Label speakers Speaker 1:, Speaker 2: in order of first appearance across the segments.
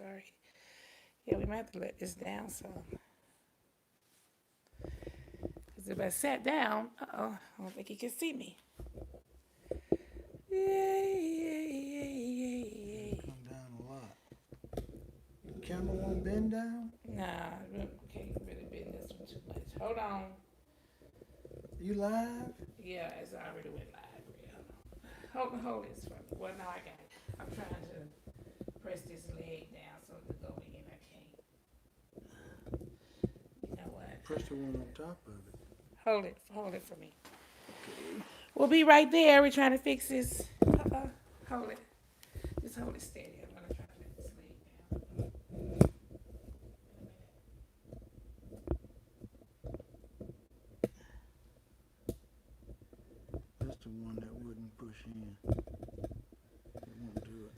Speaker 1: sorry. Yeah, we might have to let this down some. Because if I sat down, uh-oh, I don't think he can see me. Yeah.
Speaker 2: Come down a lot. The camera won't bend down?
Speaker 1: Nah, can't really bend this one too much. Hold on.
Speaker 2: You live?
Speaker 1: Yeah, it's already went live. Hold this for me. Well, no, I got it. I'm trying to press this leg down so it can go in. I can't. You know what?
Speaker 2: Press the one on top of it.
Speaker 1: Hold it for me.
Speaker 2: Okay.
Speaker 1: We'll be right there. We're trying to fix this. Hold it. Just hold it steady. I'm gonna try to let this leg down.
Speaker 2: That's the one that wouldn't push in. It won't do it.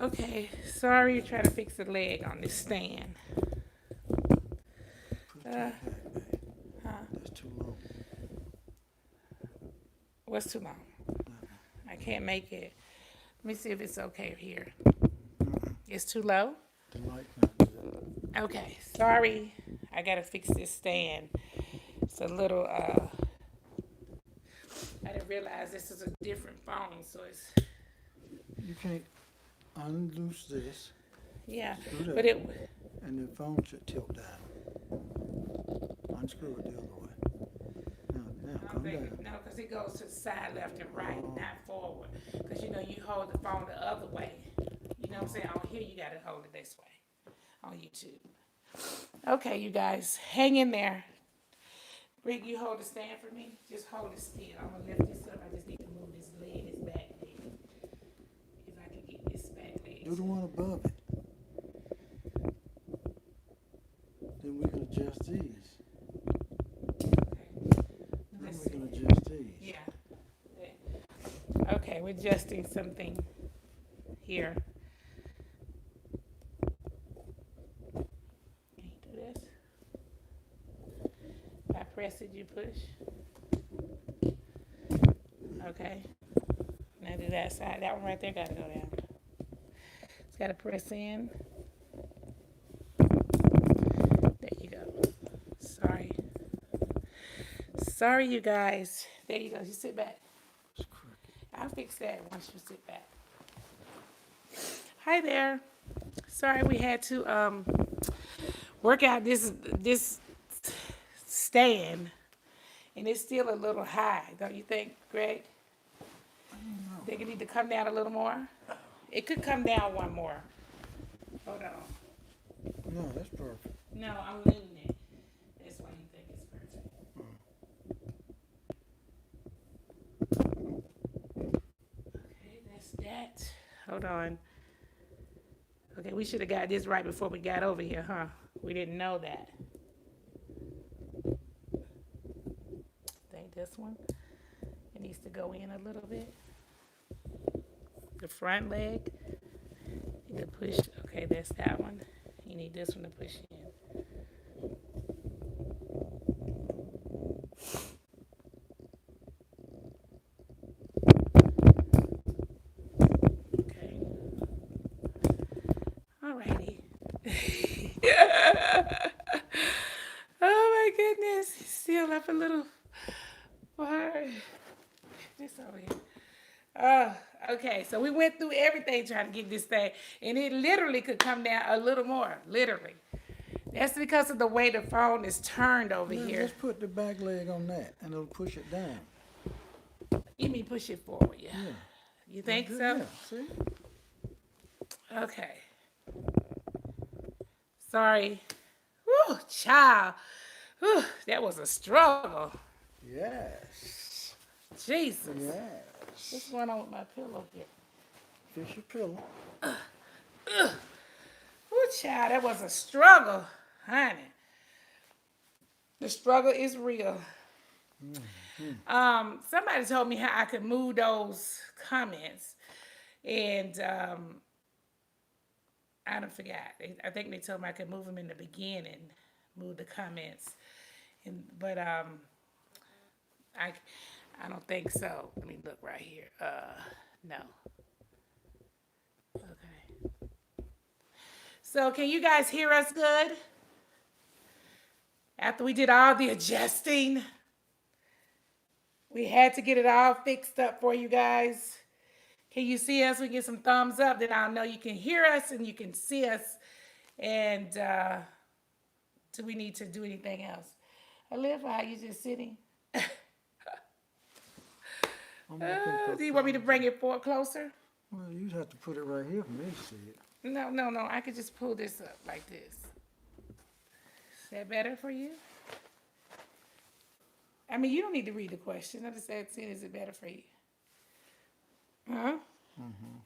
Speaker 1: Okay, sorry, you're trying to fix the leg on this stand.
Speaker 2: Push that back, babe.
Speaker 1: Huh?
Speaker 2: That's too low.
Speaker 1: What's too long? I can't make it. Let me see if it's okay here. It's too low?
Speaker 2: The light not good.
Speaker 1: Okay, sorry. I gotta fix this stand. It's a little, I didn't realize this is a different phone, so it's,
Speaker 2: You can't unloose this.
Speaker 1: yeah.
Speaker 2: Screw that.
Speaker 1: But it,
Speaker 2: And the phone should tilt down. Unscrew it the other way. Now,
Speaker 1: I'm
Speaker 2: come
Speaker 1: thinking,
Speaker 2: down.
Speaker 1: no, because it goes to the side, left and right, not forward. Because, you know, you hold the phone the other way. You know what I'm saying? On here, you got to hold it this way on YouTube. Okay, you guys, hang in there. Gregg, you hold the stand for me? Just hold it still. I'm going to lift this up. I just need to move this leg, this back leg. If I can get this back leg.
Speaker 2: Do the one above it. Then we can adjust these.
Speaker 1: Okay.
Speaker 2: Then
Speaker 1: Let's
Speaker 2: we
Speaker 1: see.
Speaker 2: can adjust these.
Speaker 1: Yeah. Okay, we're adjusting something here. Can you do this? If I press it, you push. Okay. Now do that side. That one right there gotta go down. It's gotta press in. There you go. Sorry. Sorry, you guys. There you go. You sit back.
Speaker 2: It's crooked.
Speaker 1: I'll fix that once you sit back. Hi there. Sorry we had to work out this stand, and it's still a little high, don't you think, Gregg? Think it need to come down a little more? It could come down one more. Hold on.
Speaker 2: No, that's perfect.
Speaker 1: No, I'm leaning it. That's why you think it's perfect. Okay, that's that. Hold on. Okay, we should have got this right before we got over here, huh? We didn't know that. I think this one, it needs to go in a little bit. The front leg, you can push, okay, that's that one. You need this one to push in. Okay. Alrighty. Oh my goodness, he's still up a little hard. This over here. Oh, okay. So we went through everything trying to get this thing, and it literally could come down a little more. Literally. That's because of the way the phone is turned over here.
Speaker 2: Just put the back leg on that, and it'll push it down.
Speaker 1: You mean push it forward, yeah.
Speaker 2: Yeah.
Speaker 1: You think
Speaker 2: Good,
Speaker 1: so?
Speaker 2: Yeah, see?
Speaker 1: Okay. Sorry. Whew, child. Whew, that was a struggle.
Speaker 2: Yes.
Speaker 1: Jesus.
Speaker 2: Yes.
Speaker 1: What's going on with my pillow here?
Speaker 2: Fix your pillow.
Speaker 1: Whew, child, that was a struggle, honey. The struggle is real. Somebody told me how I could move those comments, and I don't forgot. I think they told me I could move them in the beginning, move the comments, but I don't think so. Let me look right here. No. Okay. So can you guys hear us good? After we did all the adjusting, we had to get it all fixed up for you guys. Can you see us? We get some thumbs up, then I'll know you can hear us and you can see us. And do we need to do anything else? Olivia, are you just sitting? Do you want me to bring it forward closer?
Speaker 2: Well, you'd have to put it right here for me to see it.
Speaker 1: No. I could just pull this up like this. Is that better for you? I mean, you don't need to read the question. I just said, is it better for you? Huh?
Speaker 2: Mm-hmm.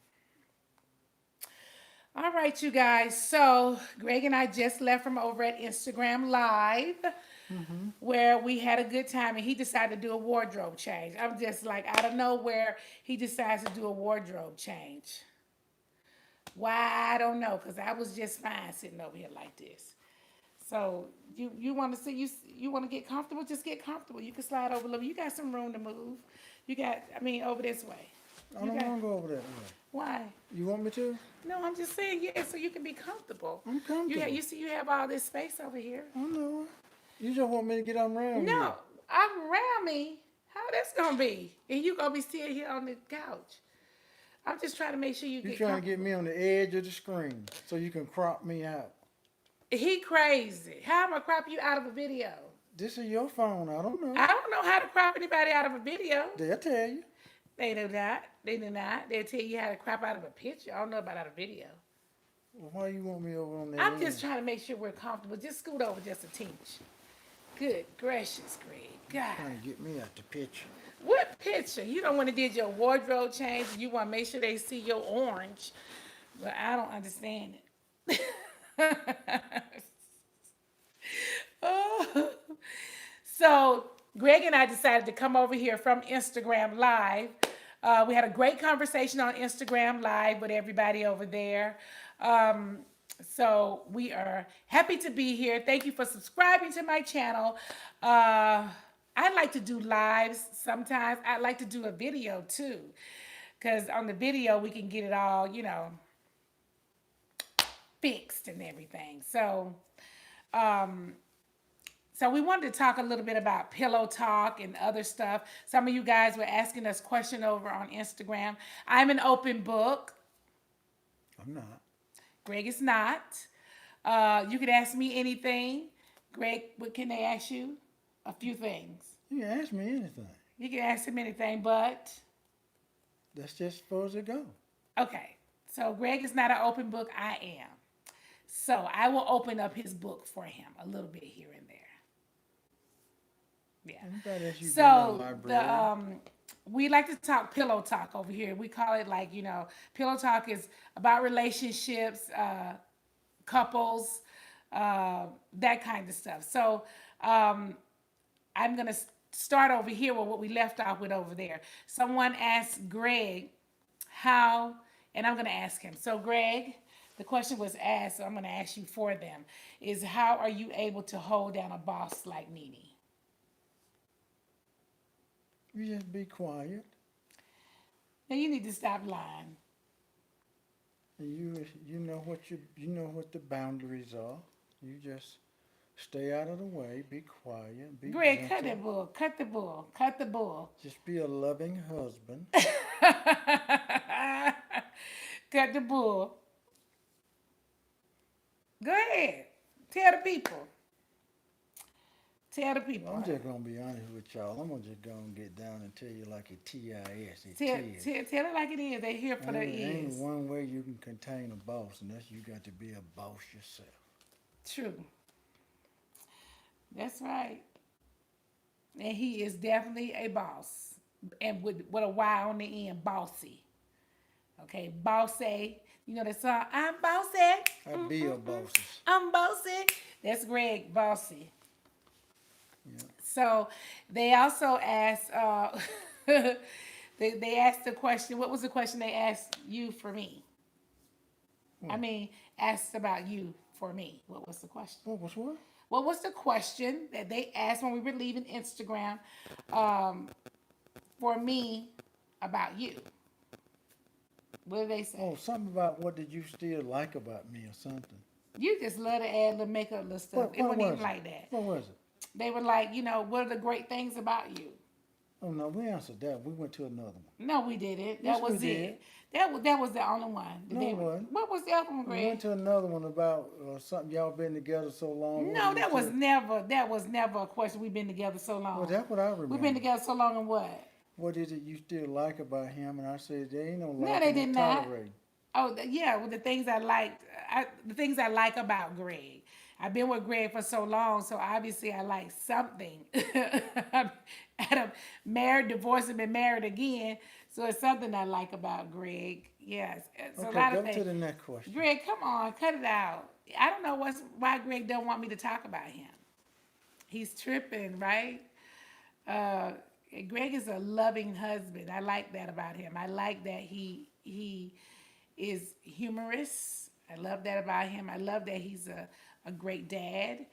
Speaker 1: All right, you guys. So Gregg and I just left from over at Instagram Live, where we had a good time, and he decided to do a wardrobe change. I'm just like, out of nowhere, he decides to do a wardrobe change. Why? I don't know, because I was just fine sitting over here like this. So you want to see, you want to get comfortable? Just get comfortable. You can slide over a little. You got some room to move. Over this way.
Speaker 2: I don't want to go over that way.
Speaker 1: Why?
Speaker 2: You want me to?
Speaker 1: No, I'm just saying, yeah, so you can be comfortable.
Speaker 2: I'm comfortable.
Speaker 1: You see, you have all this space over here.
Speaker 2: I know. You just want me to get on around
Speaker 1: No,
Speaker 2: you.
Speaker 1: I'm around me. How that's gonna be? And you gonna be sitting here on the couch. I'm just trying to make sure you
Speaker 2: You're
Speaker 1: get
Speaker 2: trying to
Speaker 1: comfortable.
Speaker 2: get me on the edge of the screen so you can crop me out.
Speaker 1: He crazy. How am I crop you out of a video?
Speaker 2: This is your phone. I don't know.
Speaker 1: I don't know how to crop anybody out of a video.
Speaker 2: They'll tell you.
Speaker 1: They do not. They do not. They'll tell you how to crop out of a picture. I don't know about out of a video.
Speaker 2: Well, why you want me over on that
Speaker 1: I'm
Speaker 2: end?
Speaker 1: just trying to make sure we're comfortable. Just scoot over just a tinge. Good gracious, Gregg. God.
Speaker 2: Trying to get me out the picture.
Speaker 1: What picture? You don't want to do your wardrobe change. You want to make sure they see your orange. But I don't understand it. Oh. So Gregg and I decided to come over here from Instagram Live. We had a great conversation on Instagram Live with everybody over there. So we are happy to be here. Thank you for subscribing to my channel. I like to do lives sometimes. I like to do a video too, because on the video we can get it all, fixed and everything. So we wanted to talk a little bit about pillow talk and other stuff. Some of you guys were asking us questions over on Instagram. I'm an open book.
Speaker 2: I'm not.
Speaker 1: Gregg is not. You could ask me anything. Gregg, what can they ask you? A few things.
Speaker 2: You can ask me anything.
Speaker 1: You can ask him anything, but...
Speaker 2: That's just supposed to go.
Speaker 1: Okay. So Gregg is not an open book. I am. So I will open up his book for him a little bit here and there. Yeah. So we like to talk pillow talk over here. We call it pillow talk is about relationships, couples, that kind of stuff. So I'm going to start over here with what we left off with over there. Someone asked Gregg how, and I'm going to ask him. So Gregg, the question was asked, so I'm going to ask you for them, is how are you able to hold down a boss like NeNe?
Speaker 2: You just be quiet.
Speaker 1: Now you need to stop lying.
Speaker 2: And you know what the boundaries are. You just stay out of the way, be quiet, be
Speaker 1: Gregg,
Speaker 2: gentle.
Speaker 1: cut the bull.
Speaker 2: Just be a loving husband.
Speaker 1: Cut the bull. Go ahead. Tell the people.
Speaker 2: I'm just going to be honest with y'all. I'm going to just go and get down and tell you like a TIS.
Speaker 1: Tell it like it is. They here for the
Speaker 2: Ain't
Speaker 1: is.
Speaker 2: one way you can contain a boss, and that's you got to be a boss yourself.
Speaker 1: True. That's right. And he is definitely a boss. And with a Y on the end, bossy. Okay, bossy. You know the song, I'm bossy.
Speaker 2: I be a boss.
Speaker 1: I'm bossy. That's Gregg, bossy.
Speaker 2: Yeah.
Speaker 1: So they also asked, they asked the question, what was the question they asked you for me? Asked about you for me. What was the question?
Speaker 2: What was what?
Speaker 1: What was the question that they asked when we were leaving Instagram for me about you? What did they say?
Speaker 2: Oh, something about what did you still like about me or something.
Speaker 1: You just love to add little makeup, little stuff. It
Speaker 2: What
Speaker 1: wasn't even
Speaker 2: was it?
Speaker 1: like that.
Speaker 2: What was it?
Speaker 1: They were like, what are the great things about you?
Speaker 2: Oh no, we answered that. We went to another one.
Speaker 1: No, we didn't.
Speaker 2: Yes,
Speaker 1: That was
Speaker 2: we did.
Speaker 1: it. That was the only one.
Speaker 2: No, it wasn't.
Speaker 1: What was the other one,
Speaker 2: We
Speaker 1: Greg?
Speaker 2: went to another one about something y'all been together so long. What
Speaker 1: No,
Speaker 2: did you say?
Speaker 1: that was never a question. We've been together so
Speaker 2: Well,
Speaker 1: long.
Speaker 2: that's what I
Speaker 1: We've been
Speaker 2: remember.
Speaker 1: together so long, and what?
Speaker 2: What is it you still like about him? And I said there ain't no
Speaker 1: No, they
Speaker 2: liking or
Speaker 1: did not.
Speaker 2: tolerating.
Speaker 1: Oh, yeah. Well, the things I liked, the things I like about Greg. I've been with Greg for so long, so obviously I like something. I'm married, divorced, and been married again, so it's something I like about Greg. Yes, it's a
Speaker 2: Okay,
Speaker 1: lot
Speaker 2: go
Speaker 1: of
Speaker 2: to
Speaker 1: things.
Speaker 2: the next question.
Speaker 1: Greg, come on, cut it out. I don't know why Greg don't want me to talk about him. He's tripping, right? Uh, Greg is a loving husband. I like that about him. I like that he is humorous. I love that about him. I love that he's a great dad.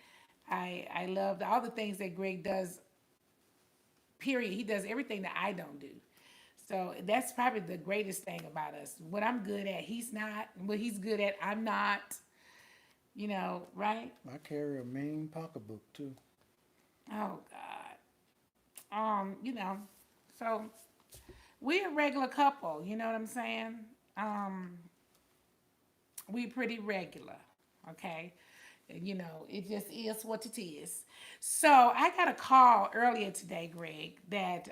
Speaker 1: I love all the things that Greg does. Period. He does everything that I don't do. So that's probably the greatest thing about us. What I'm good at, he's not. What he's good at, I'm not. Right?
Speaker 2: I carry a mean pocketbook too.
Speaker 1: Oh God. So we're a regular couple. You know what I'm saying? We pretty regular. Okay. It just is what it is. So I got a call earlier today, Greg, that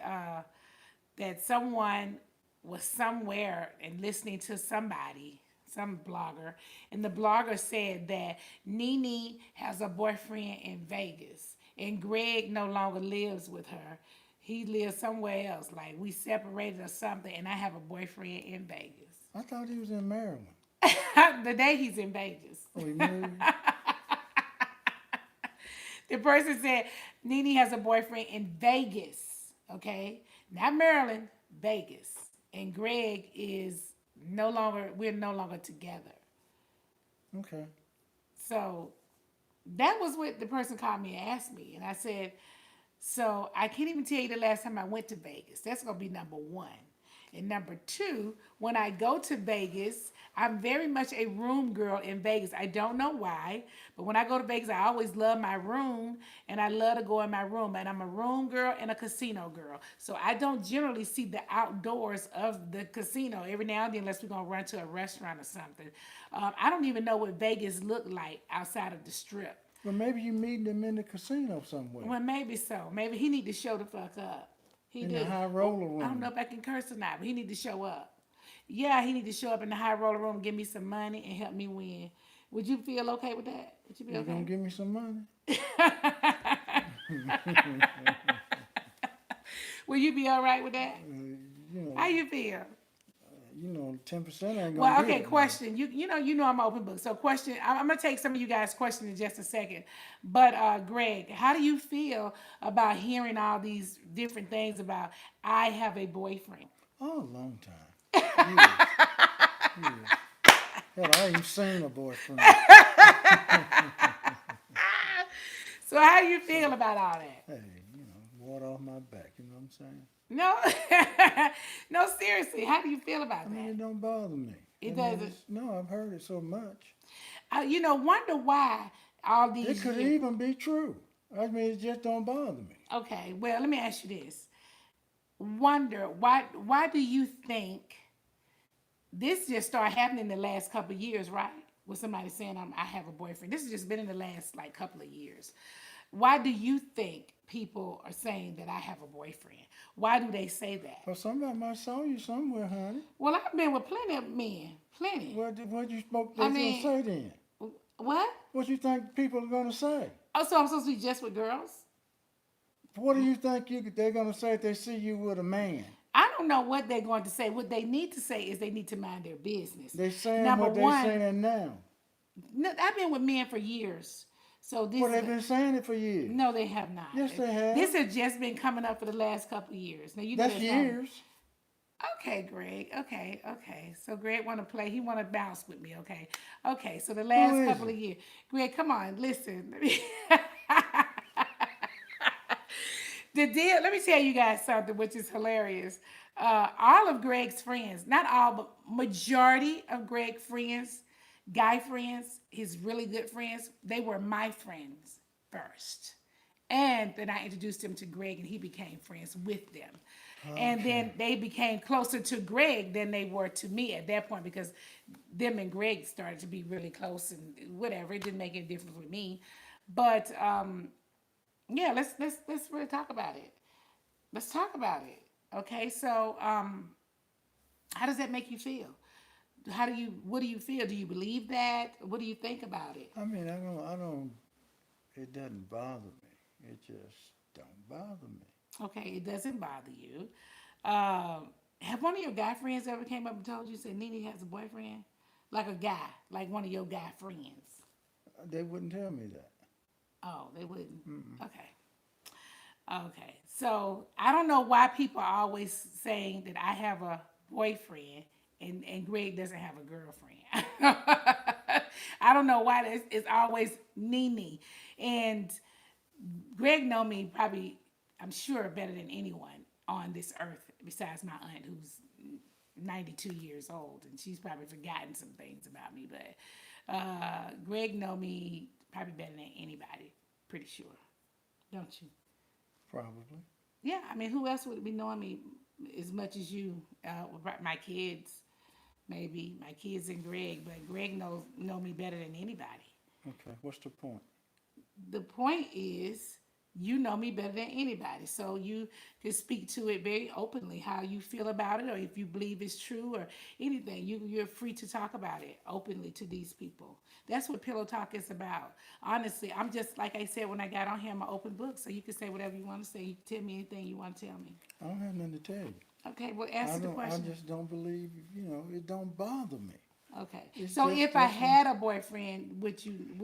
Speaker 1: someone was somewhere and listening to somebody, some blogger, and the blogger said that Nene has a boyfriend in Vegas, and Greg no longer lives with her. He lives somewhere else, like we separated or something, and I have a boyfriend in Vegas.
Speaker 2: I thought he was in Maryland.
Speaker 1: The day he's in Vegas.
Speaker 2: Oh, he moved.
Speaker 1: The person said Nene has a boyfriend in Vegas, okay? Not Maryland, Vegas. And Greg we're no longer together.
Speaker 2: Okay.
Speaker 1: So that was what the person called me and asked me. And I said, so I can't even tell you the last time I went to Vegas. That's going to be number one. And number two, when I go to Vegas, I'm very much a room girl in Vegas. I don't know why, but when I go to Vegas, I always love my room, and I love to go in my room. And I'm a room girl and a casino girl. So I don't generally see the outdoors of the casino every now and then unless we're going to run to a restaurant or something. I don't even know what Vegas looked like outside of the Strip.
Speaker 2: Well, maybe you meeting him in the casino somewhere.
Speaker 1: Well, maybe so. Maybe he need to show the fuck up. He
Speaker 2: in
Speaker 1: do.
Speaker 2: the high roller room.
Speaker 1: I don't know if I can curse or not, but he need to show up. Yeah, he need to show up in the high roller room, give me some money, and help me win. Would you feel okay with that? Would you be
Speaker 2: You
Speaker 1: okay?
Speaker 2: gonna give me some money?
Speaker 1: Will you be all right with that? How
Speaker 2: You
Speaker 1: you feel?
Speaker 2: know, 10% ain't gonna
Speaker 1: Well,
Speaker 2: do
Speaker 1: okay,
Speaker 2: it.
Speaker 1: question. You know I'm an open book. So question, I'm gonna take some of you guys' questions in just a second. But Greg, how do you feel about hearing all these different things about I have a boyfriend?
Speaker 2: Oh, a long time. Years. Years. Hell, I ain't seen a boyfriend.
Speaker 1: So how do you feel about all that?
Speaker 2: Hey, water off my back, you know what I'm saying?
Speaker 1: No, no, seriously, how do you feel about
Speaker 2: I mean,
Speaker 1: that?
Speaker 2: it don't bother me.
Speaker 1: It
Speaker 2: I mean,
Speaker 1: doesn't.
Speaker 2: no, I've heard it so much.
Speaker 1: Wonder why all these
Speaker 2: It could
Speaker 1: years.
Speaker 2: even be true. I mean, it just don't bother me.
Speaker 1: Okay, well, let me ask you this. Wonder why do you think this just started happening in the last couple of years, right? With somebody saying I have a boyfriend. This has just been in the last like couple of years. Why do you think people are saying that I have a boyfriend? Why do they say that?
Speaker 2: Well, somebody might saw you somewhere, honey.
Speaker 1: Well, I've been with plenty of men. Plenty.
Speaker 2: What you spoke
Speaker 1: I
Speaker 2: they
Speaker 1: mean-
Speaker 2: gonna say then?
Speaker 1: What?
Speaker 2: What you think people are gonna say?
Speaker 1: Oh, so I'm supposed to be just with girls?
Speaker 2: What do you think they're gonna say if they see you with a man?
Speaker 1: I don't know what they're going to say. What they need to say is they need to mind their business.
Speaker 2: They saying
Speaker 1: Number
Speaker 2: what they
Speaker 1: one,
Speaker 2: saying now.
Speaker 1: No, I've been with men for years. So this
Speaker 2: Well, they've been saying it for years.
Speaker 1: no, they have not.
Speaker 2: Yes, they have.
Speaker 1: This has just been coming up for the last couple of years. Now you know
Speaker 2: That's
Speaker 1: not-
Speaker 2: years.
Speaker 1: Okay, Greg. Okay. So Greg want to play. He want to bounce with me. Okay. So the last
Speaker 2: is
Speaker 1: couple
Speaker 2: it?
Speaker 1: of years, Greg, come on, listen. The deal. Let me tell you guys something, which is hilarious. All of Greg's friends, not all, but majority of Greg's friends, guy friends, his really good friends, they were my friends first. And then I introduced him to Gregg and he became friends with them. And
Speaker 2: Okay.
Speaker 1: then they became closer to Gregg than they were to me at that point because them and Gregg started to be really close and whatever. It didn't make any difference with me. But yeah, let's really talk about it. Let's talk about it. Okay, so how does that make you feel? What do you feel? Do you believe that? What do you think about it?
Speaker 2: I mean, I don't. It doesn't bother me. It just don't bother me.
Speaker 1: Okay, it doesn't bother you. Have one of your guy friends ever came up and told you, said Nene has a boyfriend? Like a guy, like one of your guy friends.
Speaker 2: They wouldn't tell me that.
Speaker 1: Oh, they wouldn't.
Speaker 2: Mm-mm.
Speaker 1: Okay. Okay. So I don't know why people are always saying that I have a boyfriend and Greg doesn't have a girlfriend. I don't know why it's always Nene. And Greg know me probably, I'm sure, better than anyone on this earth besides my aunt who's 92 years old and she's probably forgotten some things about me. But Greg know me probably better than anybody, pretty sure. Don't you?
Speaker 2: Probably.
Speaker 1: Yeah, I mean, who else would be knowing me as much as you? My kids, maybe my kids and Greg, but Greg know me better than anybody.
Speaker 2: Okay. What's the point?
Speaker 1: The point is you know me better than anybody, so you can speak to it very openly how you feel about it or if you believe it's true or anything. You're free to talk about it openly to these people. That's what pillow talk is about. Honestly, I'm just like I said when I got on here, I'm an open book, so you can say whatever you want to say. You can tell me anything you want to tell me.
Speaker 2: I don't have nothing to tell you.
Speaker 1: Okay, well,
Speaker 2: I
Speaker 1: answer the
Speaker 2: don't. I
Speaker 1: question.
Speaker 2: just don't believe. It don't bother me.
Speaker 1: Okay,
Speaker 2: It's
Speaker 1: so
Speaker 2: just
Speaker 1: if I
Speaker 2: different.
Speaker 1: had a boyfriend, would you?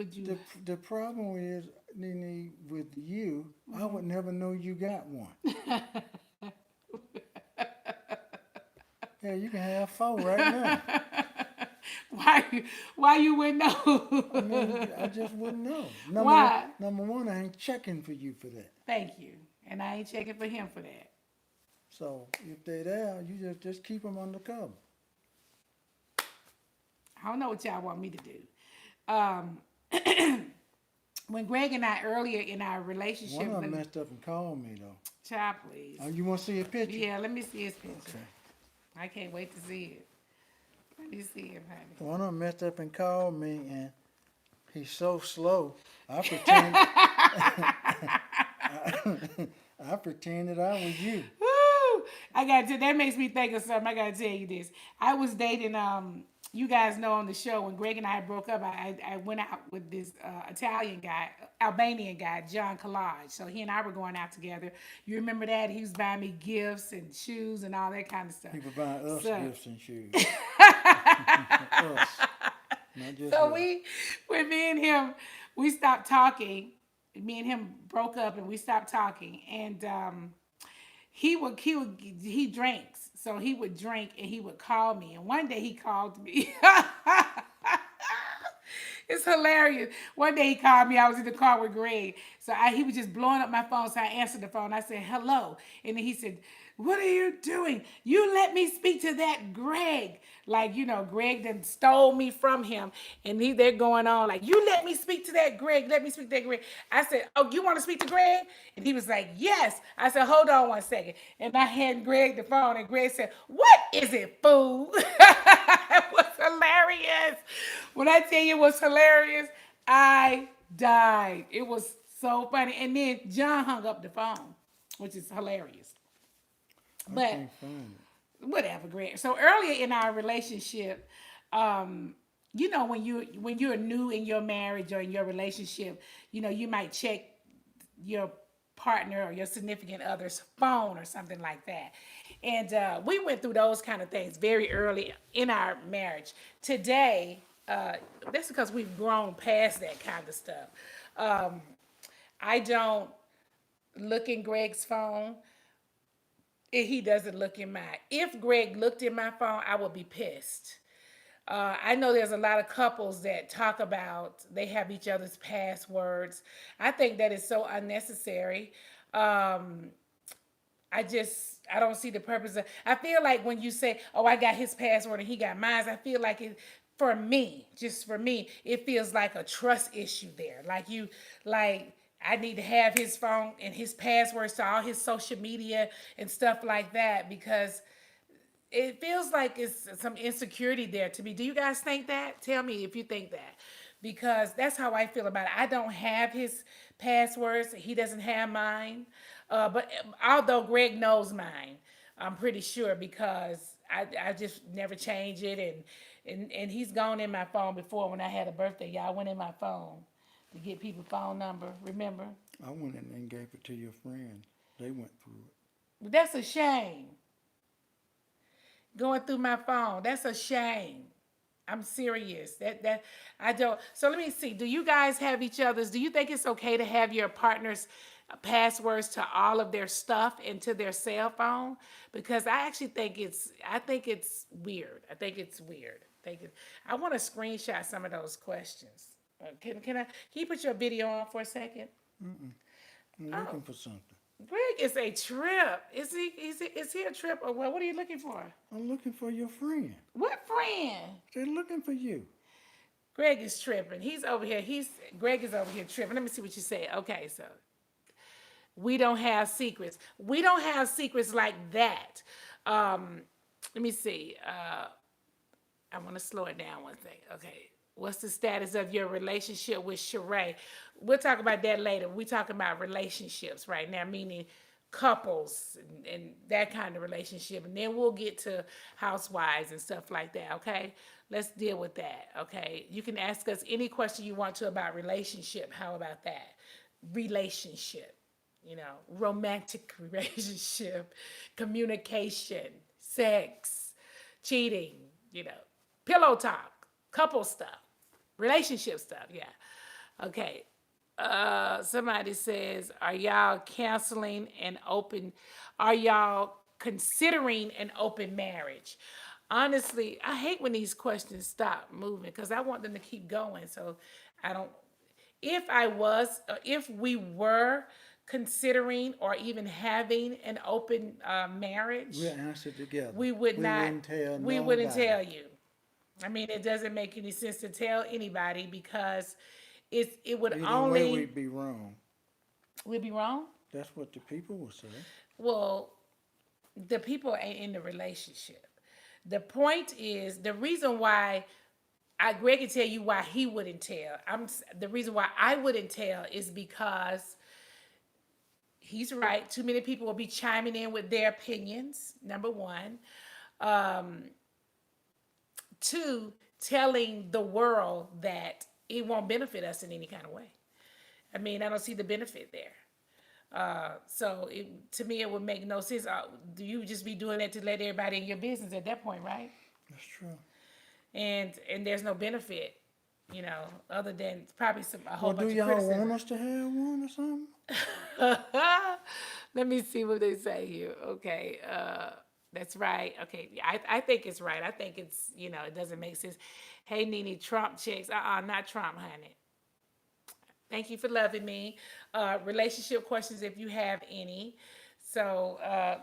Speaker 2: The problem is, Nene, with you, I would never know you got one. Yeah, you can have four right now.
Speaker 1: why why you wouldn't
Speaker 2: I
Speaker 1: know?
Speaker 2: mean, I just wouldn't know.
Speaker 1: Why?
Speaker 2: Number one, I ain't checking for you for that.
Speaker 1: Thank you. And I ain't checking for him for that.
Speaker 2: So if they there, you just keep them undercover.
Speaker 1: I don't know what y'all want me to do. Um, when Greg and I earlier in our
Speaker 2: One
Speaker 1: relationship,
Speaker 2: of them
Speaker 1: let me,
Speaker 2: messed up and called me though.
Speaker 1: child, please.
Speaker 2: Oh, you want to see a picture?
Speaker 1: Yeah, let me see his picture.
Speaker 2: Okay.
Speaker 1: I can't wait to see it. Let me see him, honey.
Speaker 2: One of them messed up and called me, and he's so slow. I pretend. I pretended I was you.
Speaker 1: Woo! That makes me think of something. I gotta tell you this. I was dating you guys know on the show when Greg and I broke up, I went out with this Italian guy, Albanian guy, John Collage. So he and I were going out together. You remember that? He was buying me gifts and shoes and all that kind of stuff.
Speaker 2: People buying us
Speaker 1: So-
Speaker 2: gifts and shoes. Us, not just
Speaker 1: So
Speaker 2: us.
Speaker 1: when me and him, we stopped talking. Me and him broke up and we stopped talking. And he drinks. So he would drink and he would call me. And one day he called me. It's hilarious. One day he called me. I was in the car with Greg. So he was just blowing up my phone. So I answered the phone. I said, hello. And then he said, what are you doing? You let me speak to that Greg. Like, Greg then stole me from him. And they're going on like, you let me speak to that Greg. Let me speak to that Greg. I said, oh, you want to speak to Greg? And he was like, yes. I said, hold on one second. And I handed Greg the phone. And Greg said, what is it, fool? It was hilarious. When I tell you it was hilarious, I died. It was so funny. And then John hung up the phone, which is hilarious.
Speaker 2: I
Speaker 1: But
Speaker 2: can't find it.
Speaker 1: whatever, Greg. So earlier in our relationship, when you're new in your marriage or in your relationship, you might check your partner or your significant other's phone or something like that. And we went through those kind of things very early in our marriage. Today, that's because we've grown past that kind of stuff. I don't look in Greg's phone. And he doesn't look in mine. If Greg looked in my phone, I would be pissed. I know there's a lot of couples that talk about they have each other's passwords. I think that is so unnecessary. I don't see the purpose of. I feel like when you say, "Oh, I got his password and he got mine," I feel like for me, just for me, it feels like a trust issue there. Like I need to have his phone and his passwords to all his social media and stuff like that because it feels like it's some insecurity there to me. Do you guys think that? Tell me if you think that. Because that's how I feel about it. I don't have his passwords. He doesn't have mine. But although Gregg knows mine, I'm pretty sure because I just never change it and he's gone in my phone before when I had a birthday. Y'all went in my phone to get people's phone number, remember?
Speaker 2: I went in and gave it to your friend. They went through it.
Speaker 1: But that's a shame. Going through my phone. That's a shame. I'm serious. That I don't. So let me see. Do you guys have each other's? Do you think it's okay to have your partner's passwords to all of their stuff and to their cell phone? Because I actually think it's. I think it's weird. I think it's weird. I want to screenshot some of those questions. Can you put your video on for a second?
Speaker 2: I'm looking for something.
Speaker 1: Gregg is a trip. Is he a trip or what? What are you looking for?
Speaker 2: I'm looking for your friend.
Speaker 1: What friend?
Speaker 2: They're looking for you.
Speaker 1: Gregg is tripping. He's over here. Gregg is over here tripping. Let me see what you say. Okay, so we don't have secrets. We don't have secrets like that. Let me see. I want to slow it down one thing. Okay. What's the status of your relationship with Sheree? We'll talk about that later. We're talking about relationships right now, meaning couples and that kind of relationship. And then we'll get to housewives and stuff like that, okay? Let's deal with that, okay? You can ask us any question you want to about relationship. How about that? Relationship, romantic relationship, communication, sex, cheating, pillow talk, couple stuff. Relationship stuff, yeah. Okay. Somebody says, are y'all considering an open marriage? Honestly, I hate when these questions stop moving because I want them to keep going. So if we were considering or even having an open marriage,
Speaker 2: We'll answer together.
Speaker 1: we wouldn't tell you. I mean, it doesn't make any sense to tell anybody because it would
Speaker 2: Either
Speaker 1: only.
Speaker 2: way, we'd be wrong.
Speaker 1: We'd be wrong?
Speaker 2: That's what the people will say.
Speaker 1: Well, the people ain't in the relationship. The point is, the reason why Gregg can tell you why he wouldn't tell. The reason why I wouldn't tell is because he's right. Too many people will be chiming in with their opinions, number one. Two, telling the world that it won't benefit us in any kind of way. I mean, I don't see the benefit there. So to me, it would make no sense. Do you just be doing that to let everybody in your business at that point, right?
Speaker 2: That's true.
Speaker 1: And there's no benefit, other than probably a whole bunch
Speaker 2: do
Speaker 1: of
Speaker 2: y'all
Speaker 1: criticism.
Speaker 2: want us to have one or something?
Speaker 1: Let me see what they say here. Okay. That's right. Okay. I think it's right. I think it's, it doesn't make sense. Hey, NeNe, Trump checks. Not Trump, honey. Thank you for loving me. Relationship questions if you have any. So,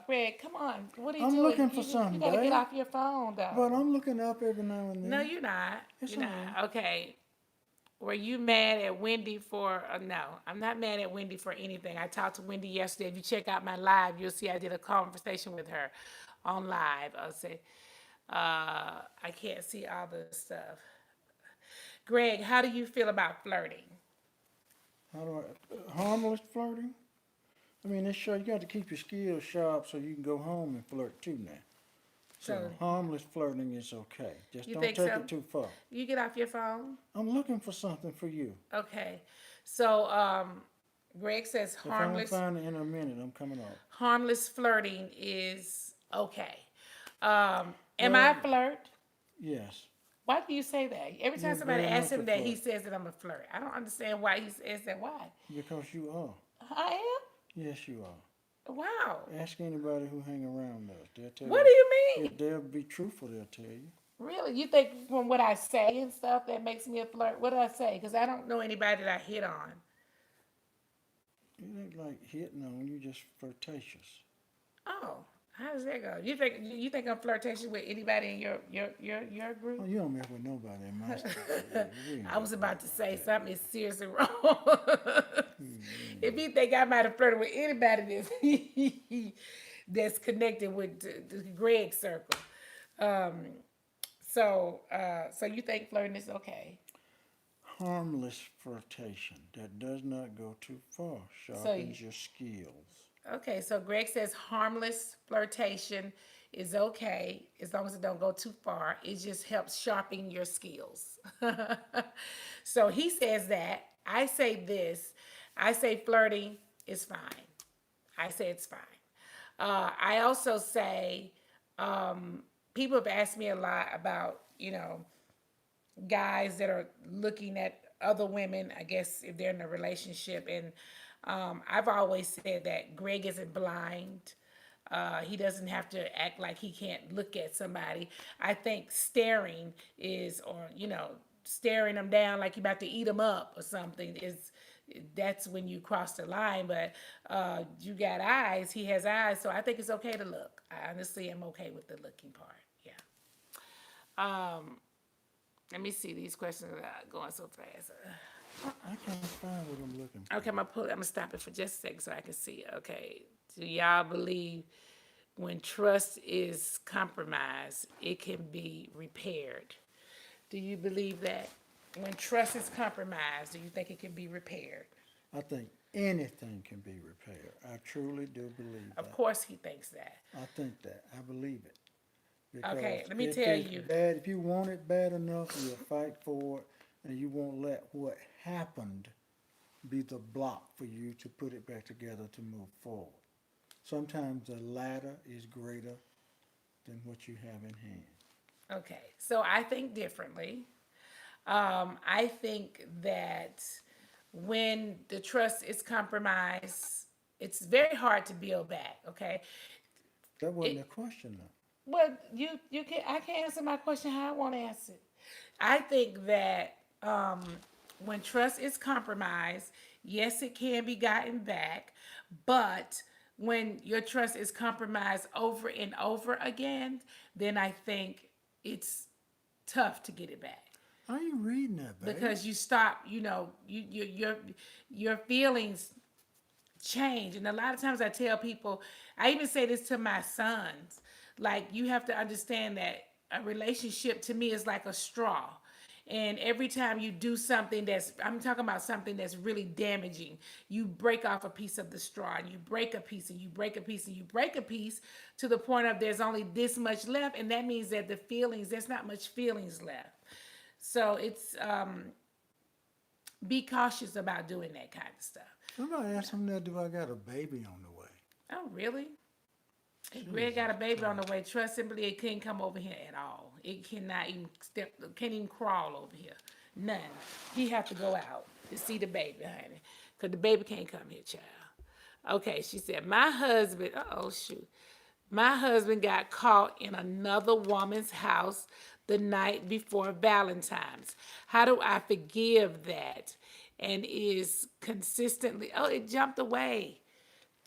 Speaker 1: Gregg, come on. What are you doing?
Speaker 2: I'm looking for something,
Speaker 1: You gotta
Speaker 2: babe.
Speaker 1: get off your phone, though.
Speaker 2: But I'm looking up every now and then.
Speaker 1: No, you're not.
Speaker 2: Yes,
Speaker 1: You're
Speaker 2: I
Speaker 1: not.
Speaker 2: am.
Speaker 1: Okay. Were you mad at Wendy for? No, I'm not mad at Wendy for anything. I talked to Wendy yesterday. If you check out my live, you'll see I did a conversation with her on live. I'll say, I can't see all the stuff. Gregg, how do you feel about flirting?
Speaker 2: Harmless flirting? I mean, it's sure you got to keep your skills sharp so you can go home and flirt too now. So harmless flirting is okay. Just don't take it too far.
Speaker 1: You get off your phone?
Speaker 2: I'm looking for something for you.
Speaker 1: Okay. So Gregg says harmless.
Speaker 2: If I don't find it in a minute, I'm coming off.
Speaker 1: Harmless flirting is okay. Am I a flirt?
Speaker 2: Yes.
Speaker 1: Why do you say that? Every time
Speaker 2: You're
Speaker 1: somebody
Speaker 2: very
Speaker 1: asks
Speaker 2: much
Speaker 1: him
Speaker 2: a
Speaker 1: that,
Speaker 2: flirt.
Speaker 1: he says that I'm a flirt. I don't understand why he says that. Why?
Speaker 2: Because you are.
Speaker 1: I am?
Speaker 2: Yes, you are.
Speaker 1: Wow.
Speaker 2: Ask anybody who hang around us. They'll tell
Speaker 1: What
Speaker 2: you.
Speaker 1: do you mean?
Speaker 2: If they'll be truthful, they'll tell you.
Speaker 1: Really? You think from what I say and stuff that makes me a flirt? What do I say? Because I don't know anybody that I hit on.
Speaker 2: It ain't like hitting on you, just flirtatious.
Speaker 1: Oh, how does that go? You think I'm flirtatious with anybody in your group?
Speaker 2: Oh, you don't mess with nobody in my stuff.
Speaker 1: I was about to say something is seriously wrong. If you think I might have flirted with anybody that's connected with the Gregg circle, so you think flirting is okay?
Speaker 2: Harmless flirtation that does not go too far
Speaker 1: So
Speaker 2: sharpens your skills.
Speaker 1: okay, so Greg says harmless flirtation is okay as long as it don't go too far. It just helps sharpen your skills. So he says that. I say this. I say flirting is fine. I say it's fine. I also say people have asked me a lot about, guys that are looking at other women, I guess, if they're in a relationship. And I've always said that Greg isn't blind. He doesn't have to act like he can't look at somebody. I think staring is, or, staring them down like you're about to eat them up or something that's when you cross the line. But you got eyes, he has eyes, so I think it's okay to look. I honestly am okay with the looking part. Yeah. Let me see, these questions are going so fast.
Speaker 2: I can't find what I'm looking for.
Speaker 1: Okay, I'm gonna stop it for just a second so I can see. Okay, do y'all believe when trust is compromised, it can be repaired? Do you believe that when trust is compromised, do you think it can be repaired?
Speaker 2: I think anything can be repaired. I truly do believe that.
Speaker 1: Of course, he thinks that.
Speaker 2: I think that. I believe it.
Speaker 1: Okay, let me
Speaker 2: if
Speaker 1: tell
Speaker 2: it's
Speaker 1: you.
Speaker 2: Bad, if you want it bad enough, you'll fight for it, and you won't let what happened be the block for you to put it back together to move forward. Sometimes the latter is greater than what you have in hand.
Speaker 1: Okay, so I think differently. I think that when the trust is compromised, it's very hard to build back. Okay,
Speaker 2: That wasn't a question, though.
Speaker 1: well, you can I can answer my question how I want to answer it. I think that when trust is compromised, yes, it can be gotten back, but when your trust is compromised over and over again, then I think it's tough to get it back.
Speaker 2: How are you reading that, baby?
Speaker 1: Because you stop, your feelings change. And a lot of times I tell people, I even say this to my sons, like, you have to understand that a relationship to me is like a straw. And every time you do something I'm talking about something that's really damaging, you break off a piece of the straw, and you break a piece, and you break a piece, and you break a piece to the point of there's only this much left. And that means that there's not much feelings left. So it's, be cautious about doing that kind of stuff.
Speaker 2: Somebody asked him that, do I got a baby on the way?
Speaker 1: Oh, really? If Greg got a baby on the way, trust simply it couldn't come over here at all. It cannot even can't even crawl over here. None. He have to go out to see the baby, honey. Because the baby can't come here, child. Okay, she said, my husband got caught in another woman's house the night before Valentine's. How do I forgive that? And is consistently, it jumped away.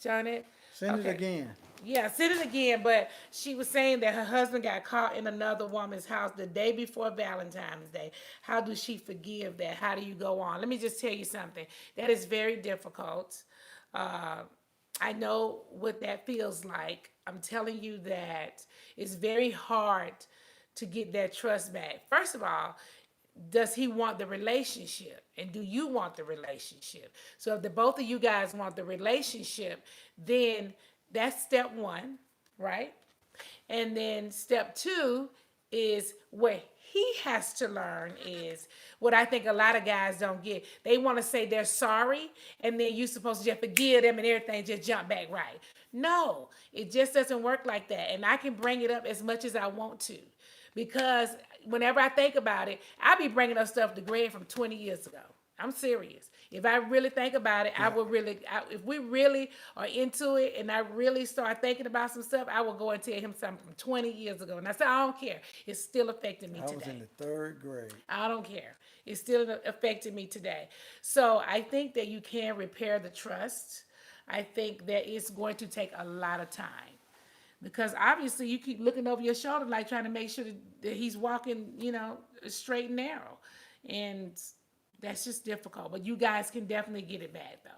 Speaker 1: Janet.
Speaker 2: Send it again.
Speaker 1: Yeah, send it again, but she was saying that her husband got caught in another woman's house the day before Valentine's Day. How does she forgive that? How do you go on? Let me just tell you something. That is very difficult. I know what that feels like. I'm telling you that it's very hard to get that trust back. First of all, does he want the relationship? And do you want the relationship? So if the both of you guys want the relationship, then that's step one, right? And then step two is what he has to learn is what I think a lot of guys don't get. They want to say they're sorry, and then you're supposed to just forgive them and everything just jump back right. No, it just doesn't work like that. And I can bring it up as much as I want to, because whenever I think about it, I be bringing up stuff to Greg from 20 years ago. I'm serious. If I really think about it, I will really, if we really are into it and I really start thinking about some stuff, I will go and tell him something from 20 years ago. And I said, I don't care. It's still affecting me today.
Speaker 2: I was in the 3rd grade.
Speaker 1: I don't care. It's still affecting me today. So I think that you can repair the trust. I think that it's going to take a lot of time. because obviously you keep looking over your shoulder, like trying to make sure that he's walking, straight and narrow. And that's just difficult. But you guys can definitely get it back, though.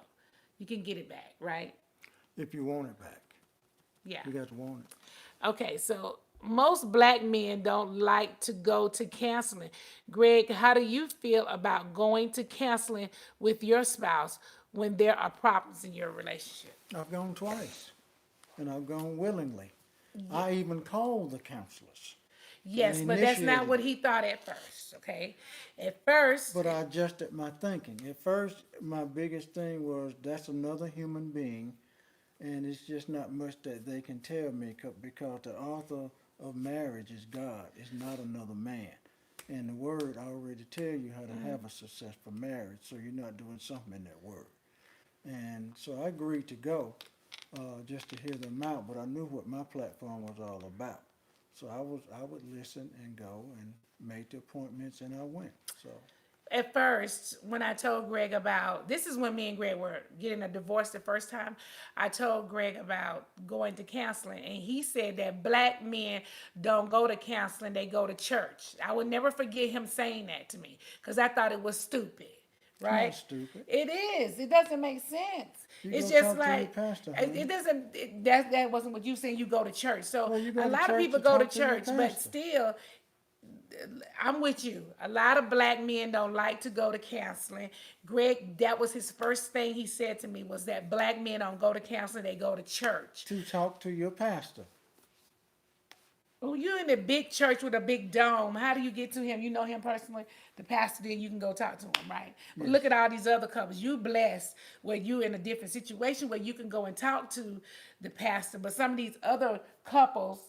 Speaker 1: You can get it back, right?
Speaker 2: If you want it back,
Speaker 1: Yeah.
Speaker 2: you got to want it.
Speaker 1: Okay, so most black men don't like to go to counseling. Greg, how do you feel about going to counseling with your spouse when there are problems in your relationship?
Speaker 2: I've gone twice, and I've gone willingly. I even called the counselors.
Speaker 1: Yes,
Speaker 2: And
Speaker 1: but that's not
Speaker 2: initiated
Speaker 1: what
Speaker 2: it.
Speaker 1: he thought at first, okay? At first,
Speaker 2: But I adjusted my thinking. At first, my biggest thing was that's another human being, and it's just not much that they can tell me because the author of marriage is God. It's not another man. And the word already tell you how to have a successful marriage, so you're not doing something in that word. And so I agreed to go just to hear them out, but I knew what my platform was all about. So I would listen and go and made the appointments and I went. So
Speaker 1: at first, when I told Greg about this is when me and Greg were getting a divorce the first time, I told Greg about going to counseling, and he said that black men don't go to counseling, they go to church. I would never forget him saying that to me because I thought it was stupid.
Speaker 2: it's not
Speaker 1: Right?
Speaker 2: stupid.
Speaker 1: It is. It doesn't make sense.
Speaker 2: You
Speaker 1: It's
Speaker 2: go
Speaker 1: just
Speaker 2: talk to your
Speaker 1: like
Speaker 2: pastor,
Speaker 1: it,
Speaker 2: honey.
Speaker 1: it doesn't. That wasn't what you saying. You go to church. So
Speaker 2: Well, you go
Speaker 1: a
Speaker 2: to
Speaker 1: lot of
Speaker 2: church
Speaker 1: people
Speaker 2: to
Speaker 1: go to
Speaker 2: talk to your
Speaker 1: church, but
Speaker 2: pastor.
Speaker 1: still, I'm with you. A lot of black men don't like to go to counseling. Greg, that was his first thing he said to me was that black men don't go to counseling, they go to church.
Speaker 2: To talk to your pastor.
Speaker 1: Oh, you in a big church with a big dome. How do you get to him? You know him personally, the pastor, then you can go talk to him, right? But
Speaker 2: Yes.
Speaker 1: look at all these other couples. You blessed where you in a different situation where you can go and talk to the pastor. But some of these other couples,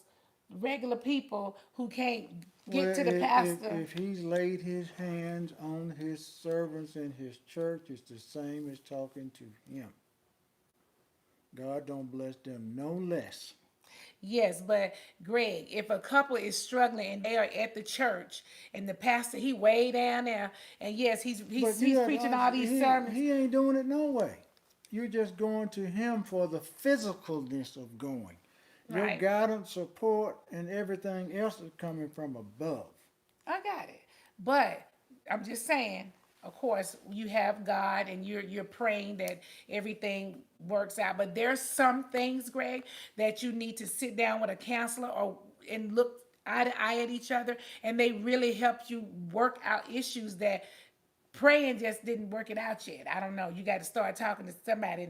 Speaker 1: regular people who can't
Speaker 2: Well,
Speaker 1: get to the pastor.
Speaker 2: if he's laid his hands on his servants in his church, it's the same as talking to him. God don't bless them no less.
Speaker 1: Yes, but Greg, if a couple is struggling and they are at the church and the pastor he way down there, and yes,
Speaker 2: But
Speaker 1: he's preaching all these sermons.
Speaker 2: he ain't doing it no way. You're just going to him for the physicalness of going. Your
Speaker 1: Right.
Speaker 2: guidance, support, and everything else is coming from above.
Speaker 1: I got it. But I'm just saying, of course, you have God and you're praying that everything works out. But there's some things, Greg, that you need to sit down with a counselor or and look eye to eye at each other, and they really help you work out issues that praying just didn't work it out yet. I don't know. You got to start talking to somebody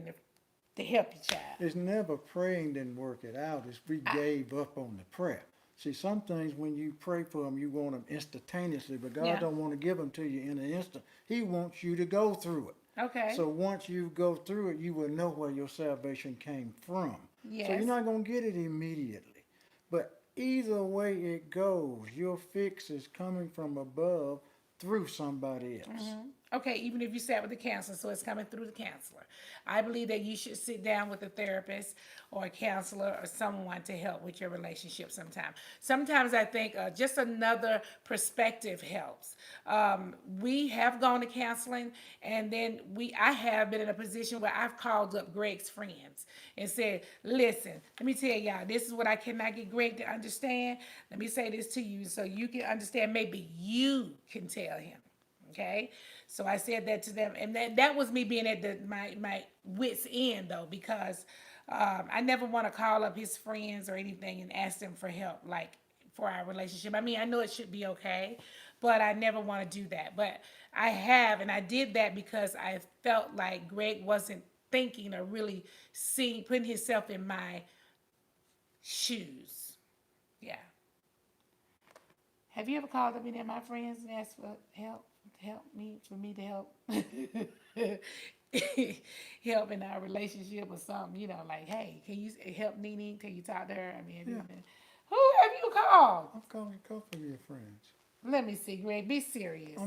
Speaker 1: to help your child.
Speaker 2: It's never praying didn't work it out. It's we gave up on the prayer. See, some things when you pray for them, you want them instantaneously, but God
Speaker 1: Yeah.
Speaker 2: don't want to give them to you in an instant. He wants you to go through it.
Speaker 1: Okay.
Speaker 2: So once you go through it, you will know where your salvation came from. So
Speaker 1: Yes.
Speaker 2: you're not going to get it immediately. But either way it goes, your fix is coming from above through somebody else.
Speaker 1: Okay, even if you sat with the counselor, so it's coming through the counselor. I believe that you should sit down with a therapist or a counselor or someone to help with your relationship sometime. Sometimes I think just another perspective helps. We have gone to counseling, and then I have been in a position where I've called up Greg's friends and said, listen, let me tell y'all, this is what I cannot get Greg to understand. Let me say this to you so you can understand. Maybe you can tell him. Okay, so I said that to them, and that was me being at my wits end though, because I never want to call up his friends or anything and ask them for help, like for our relationship. I mean, I know it should be okay, but I never want to do that. But I have, and I did that because I felt like Greg wasn't thinking or really putting himself in my shoes. Yeah. Have you ever called up any of my friends and asked for help? For me to help help in our relationship or something, like, hey, can you help NeNe? Can you talk to her? I mean,
Speaker 2: Yeah.
Speaker 1: who have you called?
Speaker 2: I've called a couple of your friends.
Speaker 1: Let me see, Greg, be serious.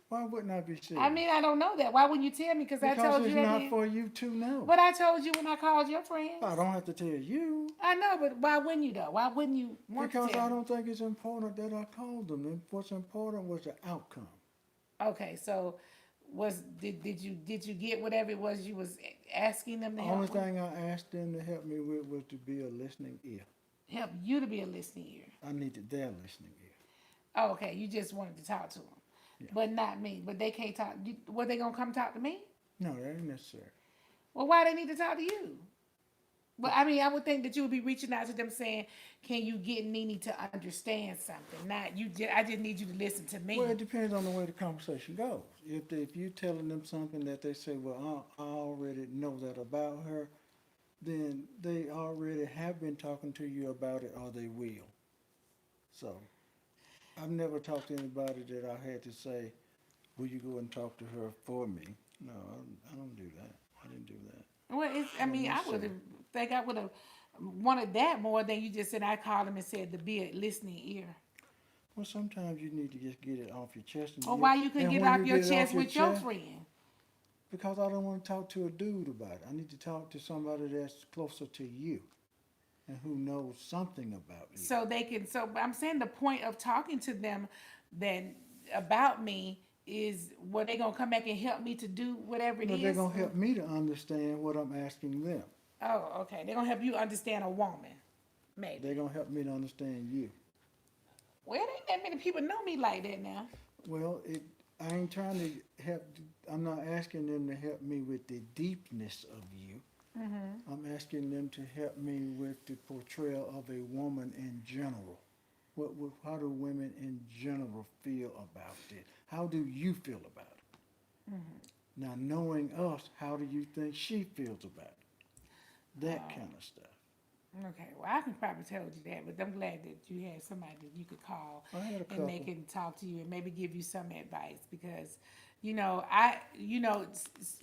Speaker 2: Why wouldn't I be serious?
Speaker 1: I mean, I don't know that. Why wouldn't you tell me? Because I told
Speaker 2: it's
Speaker 1: you.
Speaker 2: not for you to know.
Speaker 1: But I told you when I called your friends.
Speaker 2: I don't have to tell you.
Speaker 1: I know, but why wouldn't you though? Why wouldn't you want
Speaker 2: Because
Speaker 1: to tell
Speaker 2: I
Speaker 1: me?
Speaker 2: don't think it's important that I called them. What's important was the outcome.
Speaker 1: Okay, so did you get whatever it was you was asking them to
Speaker 2: The
Speaker 1: help
Speaker 2: only
Speaker 1: with?
Speaker 2: thing I asked them to help me with was to be a listening ear.
Speaker 1: Help you to be a listening ear.
Speaker 2: I needed their listening ear.
Speaker 1: Oh, okay. You just wanted to talk to them,
Speaker 2: Yeah.
Speaker 1: but not me. But they can't talk. Were they gonna come talk to me?
Speaker 2: No, that ain't necessary.
Speaker 1: Well, why they need to talk to you? Well, I mean, I would think that you would be reaching out to them saying, "Can you get NeNe to understand something?" Not you. I just need you to listen to me.
Speaker 2: Well, it depends on the way the conversation goes. If you telling them something that they say, well, I already know that about her, then they already have been talking to you about it, or they will. So I've never talked to anybody that I had to say, will you go and talk to her for me? No, I don't do that. I didn't do that.
Speaker 1: Well, I mean, I would have think I would have wanted that more than you just said. I called him and said to be a listening ear.
Speaker 2: Well, sometimes you need to just get it off your chest.
Speaker 1: Or why you couldn't
Speaker 2: and
Speaker 1: get
Speaker 2: when
Speaker 1: off
Speaker 2: you
Speaker 1: your
Speaker 2: get it
Speaker 1: chest
Speaker 2: off your
Speaker 1: with your
Speaker 2: chest-
Speaker 1: friend?
Speaker 2: Because I don't want to talk to a dude about it. I need to talk to somebody that's closer to you and who knows something about you.
Speaker 1: So they can. So I'm saying the point of talking to them, then about me is, what they gonna come back and help me to do whatever it
Speaker 2: But
Speaker 1: is.
Speaker 2: they're going to help me to understand what I'm asking them.
Speaker 1: Oh, okay. They're gonna help you understand a woman, maybe.
Speaker 2: They're going to help me to understand you.
Speaker 1: Well, it ain't that many people know me like that now.
Speaker 2: Well, I ain't trying to help. I'm not asking them to help me with the deepness of you.
Speaker 1: Mm-hmm.
Speaker 2: I'm asking them to help me with the portrayal of a woman in general. How do women in general feel about it? How do you feel about it?
Speaker 1: Mm-hmm.
Speaker 2: Now, knowing us, how do you think she feels about it? That kind of stuff.
Speaker 1: Okay, well, I can probably tell you that, but I'm glad that you had somebody that you could call
Speaker 2: I had a couple.
Speaker 1: and they can talk to you and maybe give you some advice because,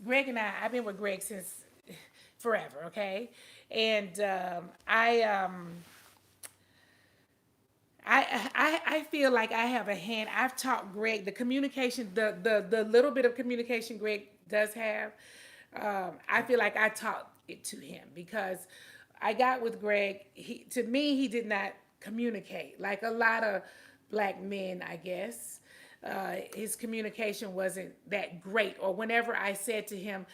Speaker 1: Greg and I've been with Greg since forever, okay? And I feel like I have a hand. I've taught Greg the communication, the little bit of communication Greg does have. I feel like I taught it to him because I got with Greg. To me, he did not communicate like a lot of black men, I guess. His communication wasn't that great. Or whenever I said to him,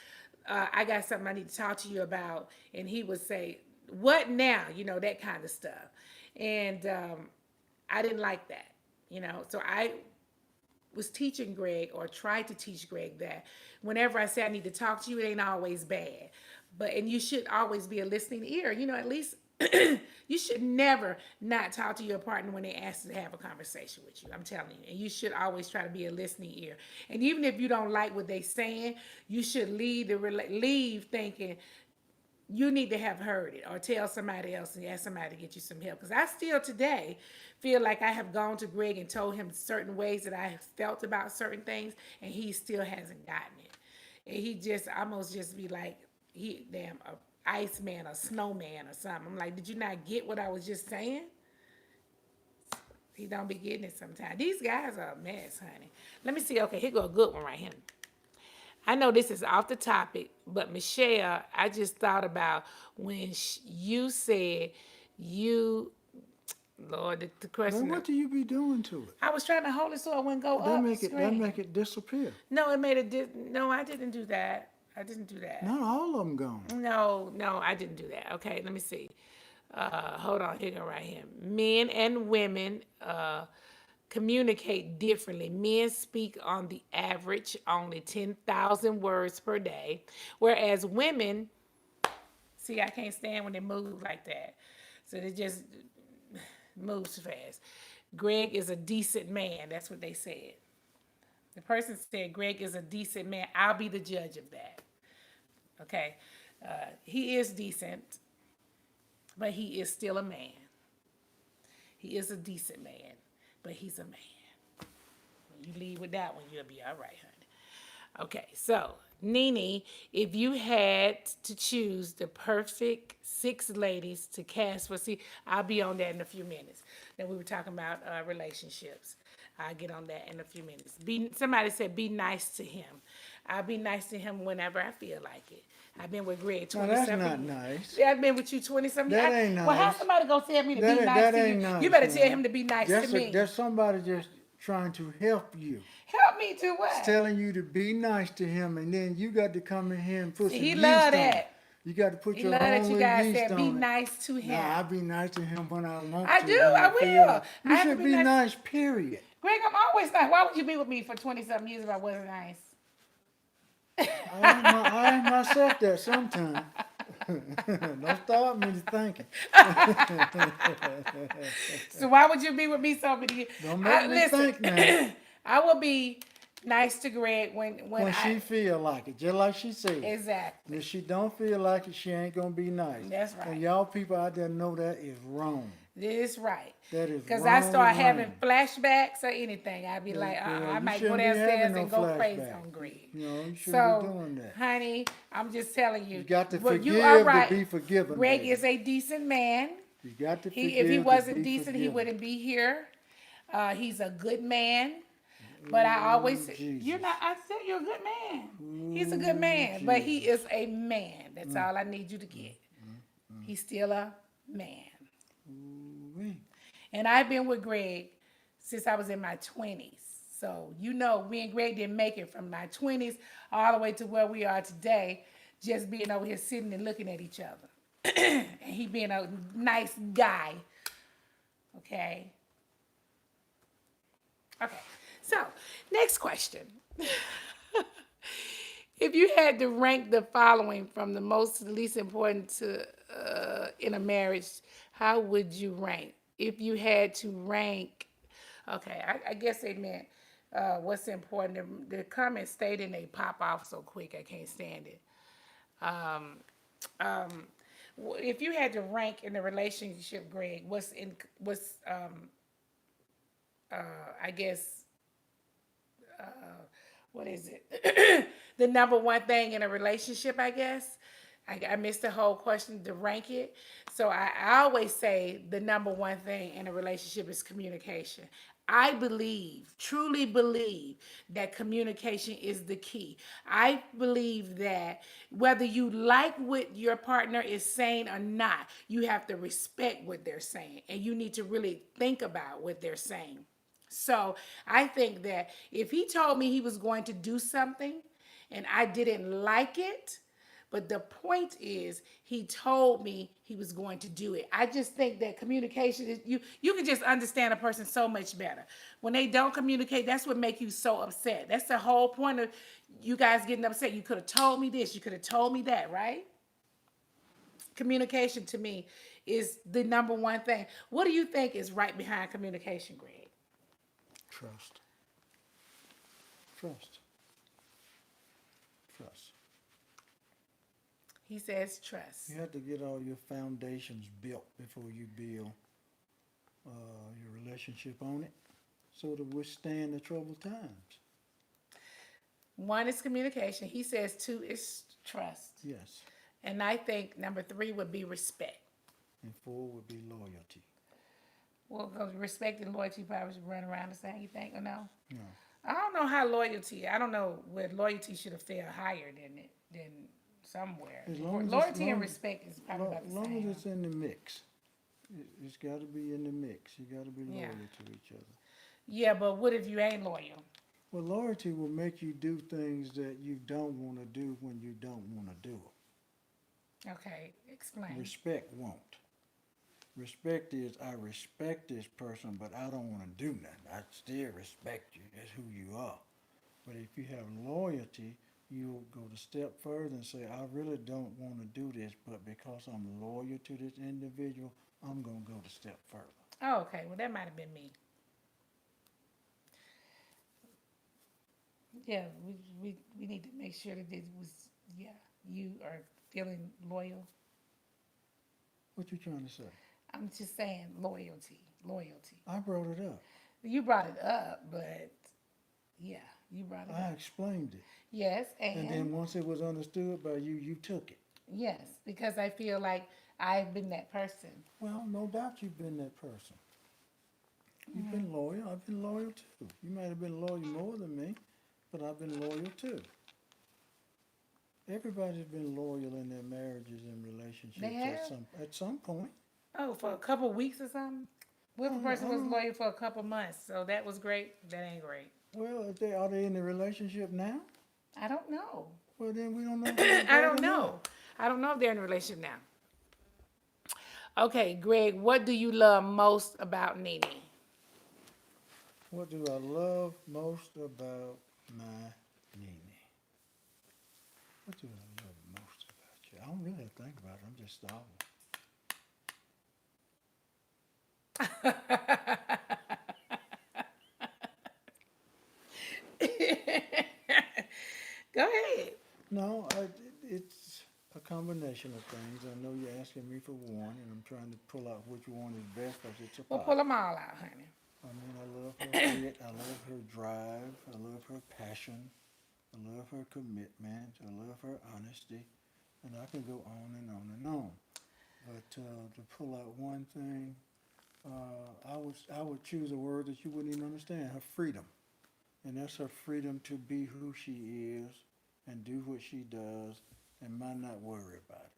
Speaker 1: I got something I need to talk to you about, and he would say, "What now?" That kind of stuff. And I didn't like that, So I was teaching Greg, or tried to teach Greg, that whenever I say I need to talk to you, it ain't always bad. And you should always be a listening ear. At least you should never not talk to your partner when they ask to have a conversation with you. I'm telling you. And you should always try to be a listening ear. And even if you don't like what they saying, you should leave thinking, you need to have heard it, or tell somebody else and ask somebody to get you some help. Because I still today feel like I have gone to Greg and told him certain ways that I have felt about certain things, and he still hasn't gotten it. And he just almost just be like, a iceman, a snowman or something. I'm like, did you not get what I was just saying? He don't be getting it sometimes. These guys are a mess, honey. Let me see. Okay, here go a good one right here. I know this is off the topic, but Michelle, I just thought about when you said Lord, the question.
Speaker 2: Then what do you be doing to it?
Speaker 1: I was trying to hold it so it wouldn't go up.
Speaker 2: That make it disappear.
Speaker 1: No, it made it. No, I didn't do that. I didn't do that.
Speaker 2: Not all of them gone.
Speaker 1: No, I didn't do that. Okay, let me see. Hold on, here go right here. Men and women communicate differently. Men speak on the average only 10,000 words per day, whereas women, see, I can't stand when they move like that. So they just moves fast. Greg is a decent man. That's what they said. The person said Greg is a decent man. I'll be the judge of that. Okay. He is decent, but he is still a man. He is a decent man, but he's a man. When you leave with that one, you'll be all right, honey. Okay, so NeNe, if you had to choose the perfect 6 ladies to cast for, I'll be on that in a few minutes. Then we were talking about relationships. I'll get on that in a few minutes. Somebody said be nice to him. I'll be nice to him whenever I feel like it. I've been with Greg 27 years.
Speaker 2: Now, that's not nice.
Speaker 1: Yeah, I've been with you 27 years.
Speaker 2: That ain't nice.
Speaker 1: Well, how somebody gonna tell me to be nice
Speaker 2: That
Speaker 1: to
Speaker 2: ain't
Speaker 1: you?
Speaker 2: nice,
Speaker 1: You better
Speaker 2: man.
Speaker 1: tell him to be nice to me.
Speaker 2: There's somebody just trying to help you.
Speaker 1: Help me to
Speaker 2: It's
Speaker 1: what?
Speaker 2: telling you to be nice to him, and then you got to come in here and put
Speaker 1: See,
Speaker 2: some
Speaker 1: he
Speaker 2: yeast
Speaker 1: love
Speaker 2: on it.
Speaker 1: that.
Speaker 2: You got to put
Speaker 1: He
Speaker 2: your
Speaker 1: love that
Speaker 2: own
Speaker 1: you
Speaker 2: little
Speaker 1: guys
Speaker 2: yeast
Speaker 1: said be
Speaker 2: on it.
Speaker 1: nice to him.
Speaker 2: No, I be nice to him when I want
Speaker 1: I
Speaker 2: to.
Speaker 1: do.
Speaker 2: when
Speaker 1: I
Speaker 2: feel
Speaker 1: will.
Speaker 2: like-
Speaker 1: I
Speaker 2: You
Speaker 1: have to
Speaker 2: should
Speaker 1: be
Speaker 2: be
Speaker 1: nice.
Speaker 2: nice, period.
Speaker 1: Greg, I'm always nice. Why would you be with me for 20-something years if I wasn't nice?
Speaker 2: I ask myself that sometimes. Don't start me to thinking.
Speaker 1: So why would you be with me so many years?
Speaker 2: Don't make me think now.
Speaker 1: I will be nice to Greg when
Speaker 2: When she
Speaker 1: I
Speaker 2: feel like it, just like she said. And
Speaker 1: exactly.
Speaker 2: if she don't feel like it, she ain't gonna be nice.
Speaker 1: That's right.
Speaker 2: And y'all people out there know that is wrong.
Speaker 1: This is right.
Speaker 2: That is
Speaker 1: Because
Speaker 2: wrong.
Speaker 1: I start having
Speaker 2: wrong.
Speaker 1: flashbacks or anything, I'd be
Speaker 2: Yeah,
Speaker 1: like,
Speaker 2: yeah,
Speaker 1: I
Speaker 2: you
Speaker 1: might go
Speaker 2: shouldn't be
Speaker 1: downstairs
Speaker 2: having
Speaker 1: and
Speaker 2: no
Speaker 1: go crazy
Speaker 2: flashbacks.
Speaker 1: on Greg.
Speaker 2: You know, you shouldn't be
Speaker 1: So,
Speaker 2: doing that.
Speaker 1: honey, I'm just telling you.
Speaker 2: You got to
Speaker 1: well,
Speaker 2: forgive
Speaker 1: you are right.
Speaker 2: to be forgiven.
Speaker 1: Greg
Speaker 2: baby.
Speaker 1: is a decent man.
Speaker 2: You got to forgive.
Speaker 1: If he
Speaker 2: to
Speaker 1: wasn't
Speaker 2: be
Speaker 1: decent, he
Speaker 2: forgiven.
Speaker 1: wouldn't be here. He's a good man. But I always say,
Speaker 2: Jesus.
Speaker 1: you're not, I said you're a good man. He's a good
Speaker 2: Ooh,
Speaker 1: man, but he
Speaker 2: Jesus.
Speaker 1: is a man. That's all I need you to get. He's still a man.
Speaker 2: Ooh-wee.
Speaker 1: And I've been with Greg since I was in my 20s. So, you know, me and Greg didn't make it from my 20s all the way to where we are today, just being over here sitting and looking at each other. And he being a nice guy. Okay. Okay. So, next question. If you had to rank the following from the most to the least important to in a marriage, how would you rank? If you had to rank, okay, I guess they meant what's important. The comments stayed and they pop off so quick, I can't stand it. If you had to rank in the relationship, Greg, I guess what is it? The number one thing in a relationship, I guess. I missed the whole question to rank it. So I always say the number one thing in a relationship is communication. I believe, truly believe, that communication is the key. I believe that whether you like what your partner is saying or not, you have to respect what they're saying. And you need to really think about what they're saying. So I think that if he told me he was going to do something and I didn't like it, but the point is he told me he was going to do it. I just think that communication is you can just understand a person so much better. When they don't communicate, that's what makes you so upset. That's the whole point of you guys getting upset. You could have told me this, you could have told me that, right? Communication to me is the number one thing. What do you think is right behind communication, Greg?
Speaker 2: Trust. Trust. Trust.
Speaker 1: He says trust.
Speaker 2: You have to get all your foundations built before you build your relationship on it, so to withstand the troubled times.
Speaker 1: One is communication. He says two is trust.
Speaker 2: Yes.
Speaker 1: And I think number three would be respect.
Speaker 2: And 4 would be loyalty.
Speaker 1: Well, because respect and loyalty probably should run around the same, you think, or no?
Speaker 2: No.
Speaker 1: I don't know how loyalty, I don't know where loyalty should have fell higher than somewhere.
Speaker 2: As long as
Speaker 1: Loyalty and
Speaker 2: long-
Speaker 1: respect is probably about the
Speaker 2: As long
Speaker 1: same.
Speaker 2: as it's in the mix. It's got to be in the mix. You got to be loyal
Speaker 1: Yeah.
Speaker 2: to each other.
Speaker 1: Yeah, but what if you ain't loyal?
Speaker 2: Well, loyalty will make you do things that you don't want to do when you don't want to do them.
Speaker 1: Okay, explain.
Speaker 2: Respect won't. Respect is, I respect this person, but I don't want to do nothing. I still respect you. That's who you are. But if you have loyalty, you'll go a step further and say, I really don't want to do this, but because I'm loyal to this individual, I'm going to go a step further.
Speaker 1: Oh, okay, well, that might have been me. Yeah, we need to make sure that this was, yeah, you are feeling loyal.
Speaker 2: What you trying to say?
Speaker 1: I'm just saying loyalty.
Speaker 2: I brought it up.
Speaker 1: You brought it up, but yeah, you brought it
Speaker 2: I
Speaker 1: up.
Speaker 2: explained it.
Speaker 1: Yes,
Speaker 2: And then once it was understood by you, you took it.
Speaker 1: yes, because I feel like I've been that person.
Speaker 2: Well, no doubt you've been that person. You've been loyal. I've been loyal too. You might have been loyal more than me, but I've been loyal too. Everybody's been loyal in their marriages and relationships
Speaker 1: They have?
Speaker 2: at some point.
Speaker 1: Oh, for a couple weeks or something? What if a
Speaker 2: I
Speaker 1: person was
Speaker 2: don't know.
Speaker 1: loyal for a couple months? So that was great. That ain't great.
Speaker 2: Well, are they in a relationship now?
Speaker 1: I don't know.
Speaker 2: Well, then we don't know if it's
Speaker 1: I
Speaker 2: bad
Speaker 1: don't
Speaker 2: or not.
Speaker 1: know. I don't know if they're in a relationship now. Okay, Greg, what do you love most about NeNe?
Speaker 2: What do I love most about my Nene? What do I love most about you? I don't really think about it. I'm just stalling.
Speaker 1: Go ahead.
Speaker 2: No, it's a combination of things. I know you're asking me for one, and I'm trying to pull out which one is best because it's a
Speaker 1: We'll
Speaker 2: pot.
Speaker 1: pull them all out, honey.
Speaker 2: I mean, I love her wit. I love her drive. I love her passion. I love her commitment. I love her honesty. And I can go on and on and on. But to pull out one thing, I would choose a word that you wouldn't even understand. Her freedom, and that's her freedom to be who she is and do what she does, and might not worry about it.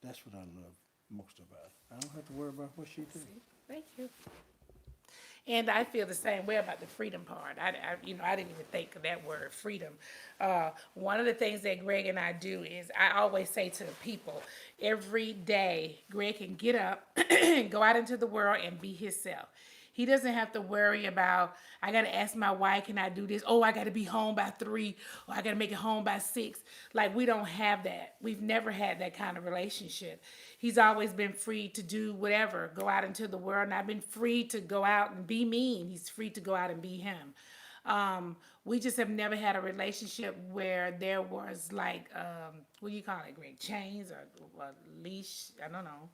Speaker 2: That's what I love most about her. I don't have to worry about what she do.
Speaker 1: Thank you. And I feel the same way about the freedom part. I didn't even think of that word, freedom. One of the things that Greg and I do is I always say to the people, every day, Greg can get up, go out into the world and be himself. He doesn't have to worry about, I got to ask my wife, can I do this? Oh, I got to be home by 3, or I got to make it home by 6. Like, we don't have that. We've never had that kind of relationship. He's always been free to do whatever, go out into the world, and I've been free to go out and be me. He's free to go out and be him. We just have never had a relationship where there was like, what do you call it, Greg? Chains or a leash? I don't know.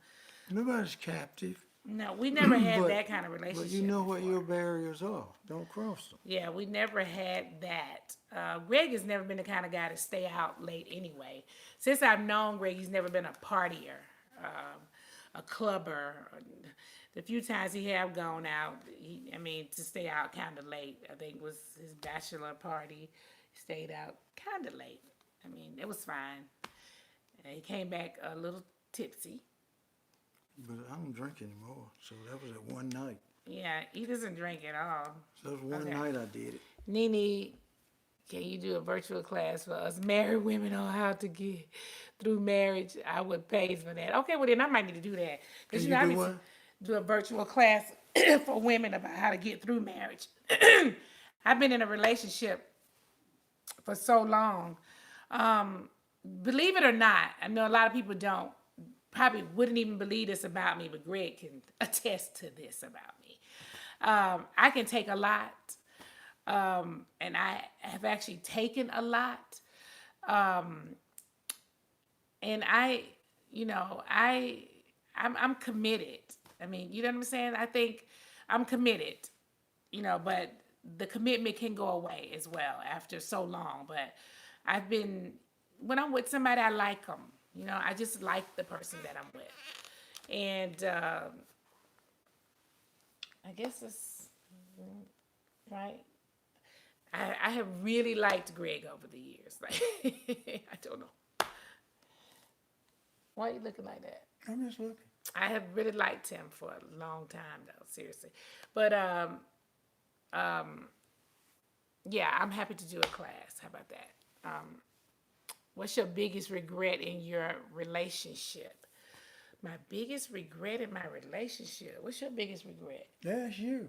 Speaker 2: Nobody's captive,
Speaker 1: No, we never had
Speaker 2: but
Speaker 1: that kind of relationship.
Speaker 2: but you know what
Speaker 1: before.
Speaker 2: your barriers are. Don't cross them.
Speaker 1: Yeah, we never had that. Greg has never been the kind of guy to stay out late anyway. Since I've known Greg, he's never been a partier, a clubber. The few times he have gone out, to stay out kind of late. I think it was his bachelor party. He stayed out kind of late. It was fine. And he came back a little tipsy.
Speaker 2: But I don't drink anymore, so that was at one night.
Speaker 1: Yeah, he doesn't drink at all.
Speaker 2: So that was one
Speaker 1: Okay.
Speaker 2: night I did it.
Speaker 1: NeNe, can you do a virtual class for us married women on how to get through marriage? I would pay for that. Okay, well then I might need to do that.
Speaker 2: Can
Speaker 1: Because
Speaker 2: you
Speaker 1: I
Speaker 2: do
Speaker 1: need
Speaker 2: what?
Speaker 1: to do a virtual class for women about how to get through marriage. I've been in a relationship for so long. Believe it or not, I know a lot of people don't, probably wouldn't even believe this about me, but Greg can attest to this about me. I can take a lot, and I have actually taken a lot. And I'm committed. You know what I'm saying? I think I'm committed, but the commitment can go away as well after so long. But when I'm with somebody, I like them. I just like the person that I'm with. And I guess it's right. I have really liked Greg over the years. Like, I don't know. Why are you looking like that?
Speaker 2: I'm just looking.
Speaker 1: I have really liked him for a long time, though, seriously. But yeah, I'm happy to do a class. How about that? What's your biggest regret in your relationship? My biggest regret in my relationship. What's your biggest regret?
Speaker 2: That's you.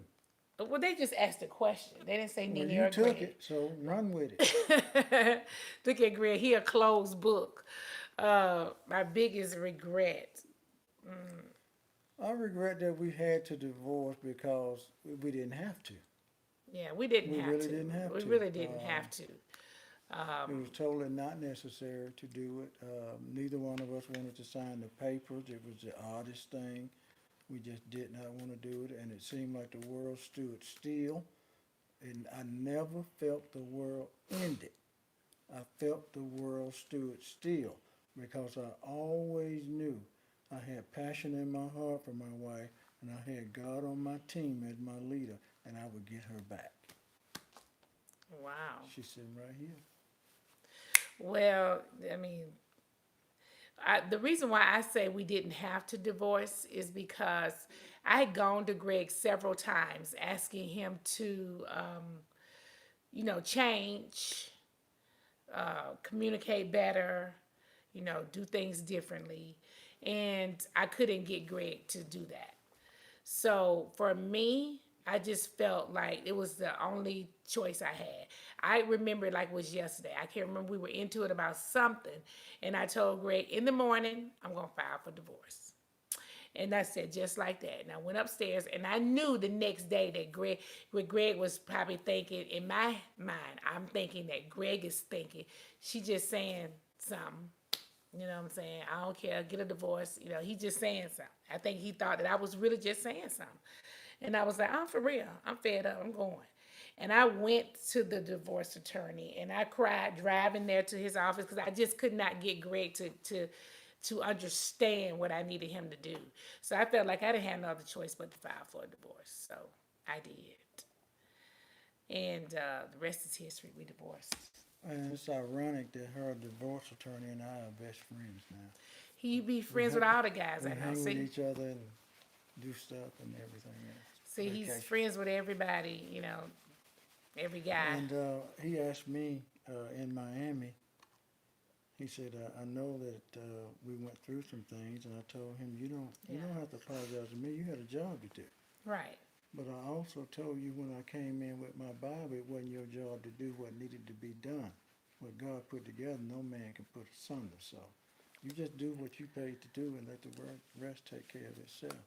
Speaker 1: Well, they just asked a question. They didn't say
Speaker 2: Well,
Speaker 1: NeNe
Speaker 2: you
Speaker 1: or
Speaker 2: took
Speaker 1: Greg.
Speaker 2: it, so run with it.
Speaker 1: Look at Greg. He a closed book. My biggest regret.
Speaker 2: I regret that we had to divorce because we didn't have to.
Speaker 1: Yeah, we didn't
Speaker 2: We
Speaker 1: have
Speaker 2: really
Speaker 1: to.
Speaker 2: didn't have
Speaker 1: We
Speaker 2: to.
Speaker 1: really didn't have to.
Speaker 2: It was totally not necessary to do it. Neither one of us wanted to sign the papers. It was the oddest thing. We just did not want to do it, and it seemed like the world stood still. And I never felt the world ended. I felt the world stood still because I always knew I had passion in my heart for my wife, and I had God on my team as my leader, and I would get her back.
Speaker 1: Wow.
Speaker 2: She's sitting right here.
Speaker 1: Well, the reason why I say we didn't have to divorce is because I had gone to Gregg several times asking him to, change, communicate better, do things differently. And I couldn't get Gregg to do that. So for me, I just felt like it was the only choice I had. I remember it like it was yesterday. I can't remember. We were into it about something. And I told Gregg, in the morning, I'm going to file for divorce. And I said, just like that. And I went upstairs, and I knew the next day that Gregg was probably thinking, in my mind, I'm thinking that Gregg is thinking, she just saying something. You know what I'm saying? I don't care, get a divorce. He just saying something. I think he thought that I was really just saying something. And I was like, I'm for real. I'm fed up. I'm going. And I went to the divorce attorney, and I cried driving there to his office because I just could not get Gregg to understand what I needed him to do. So I felt like I didn't have no other choice but to file for a divorce. So I did. And the rest is history. We divorced.
Speaker 2: And it's ironic that her divorce attorney and I are best friends now.
Speaker 1: He be friends with all the guys
Speaker 2: We
Speaker 1: I know.
Speaker 2: hang with
Speaker 1: See,
Speaker 2: each other and do stuff and everything else.
Speaker 1: he's
Speaker 2: Vacation.
Speaker 1: friends with everybody, every guy.
Speaker 2: And he asked me in Miami, he said, I know that we went through some things, and I told him, you don't have to apologize to me. You had a job to do.
Speaker 1: Right.
Speaker 2: But I also told you when I came in with my Bible, it wasn't your job to do what needed to be done. What God put together, no man can put asunder. So you just do what you paid to do and let the rest take care of itself.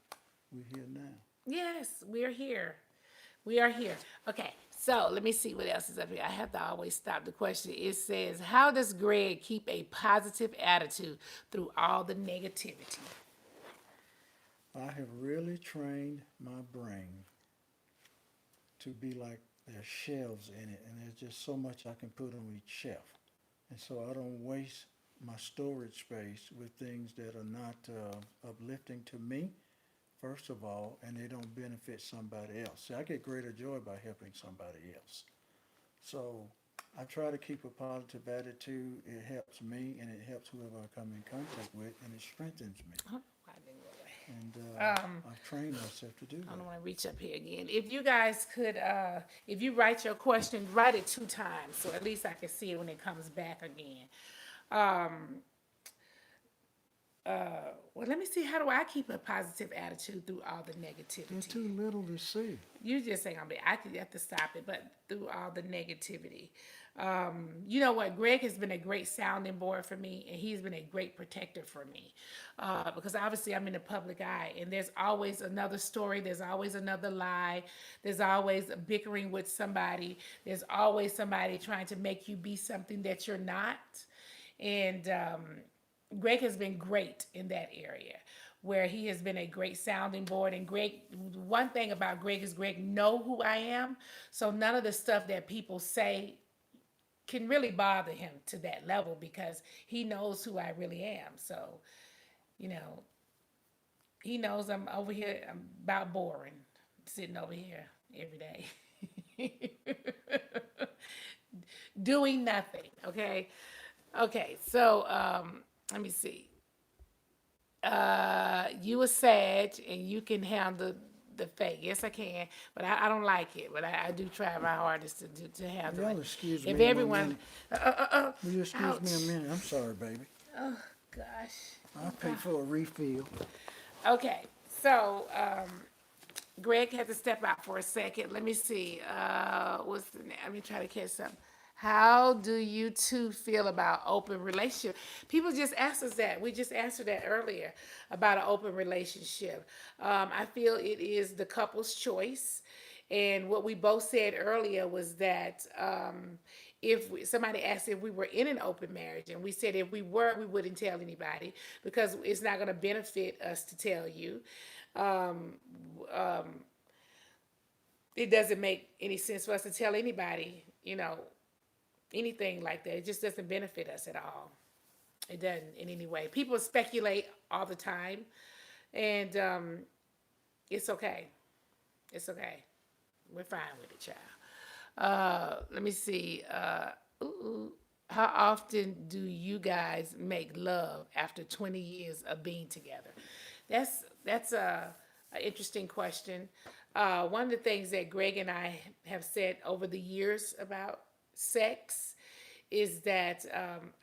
Speaker 2: We're here now.
Speaker 1: Yes, we are here. We are here. Okay, so let me see what else is up here. I have to always stop the question. It says, how does Gregg keep a positive attitude through all the negativity?
Speaker 2: I have really trained my brain to be like there's shelves in it, and there's just so much I can put on each shelf. And so I don't waste my storage space with things that are not uplifting to me, first of all, and they don't benefit somebody else. See, I get greater joy by helping somebody else. So I try to keep a positive attitude. It helps me, and it helps whoever I come in contact with, and it strengthens me.
Speaker 1: Oh, I didn't go away.
Speaker 2: And I've trained myself to do
Speaker 1: I don't
Speaker 2: that.
Speaker 1: want to reach up here again. If you guys could, if you write your question, write it 2 times, so at least I can see it when it comes back again. Well, let me see. How do I keep a positive attitude through all the
Speaker 2: They're
Speaker 1: negativity?
Speaker 2: too little to see.
Speaker 1: You just saying I could have to stop it, but through all the negativity. You know what? Gregg has been a great sounding board for me, and he's been a great protector for me. Because obviously I'm in the public eye, and there's always another story, there's always another lie, there's always bickering with somebody, there's always somebody trying to make you be something that you're not. And Gregg has been great in that area, where he has been a great sounding board. And Gregg, one thing about Gregg is Gregg know who I am, so none of the stuff that people say can really bother him to that level because he knows who I really am. So, he knows I'm over here. I'm about boring, sitting over here every day, doing nothing. Okay. Okay. So, let me see. You a Sag, and you can handle the fake. Yes, I can, but I don't like it. But I do try my hardest to handle
Speaker 2: Y'all
Speaker 1: it.
Speaker 2: excuse me
Speaker 1: If
Speaker 2: one
Speaker 1: everyone,
Speaker 2: minute. Will you excuse
Speaker 1: ouch.
Speaker 2: me a minute? I'm sorry, baby.
Speaker 1: Gosh.
Speaker 2: I'll pay for a refill.
Speaker 1: Okay, so Gregg had to step out for a second. Let me see. What's the name? Let me try to catch something. How do you two feel about open relationship? People just asked us that. We just answered that earlier about an open relationship. I feel it is the couple's choice. And what we both said earlier was that somebody asked if we were in an open marriage, and we said if we were, we wouldn't tell anybody because it's not going to benefit us to tell you. Um, it doesn't make any sense for us to tell anybody, anything like that. It just doesn't benefit us at all. It doesn't in any way. People speculate all the time, and it's okay. It's okay. We're fine with it, child. Let me see. How often do you guys make love after 20 years of being together? That's a interesting question. One of the things that Greg and I have said over the years about sex is that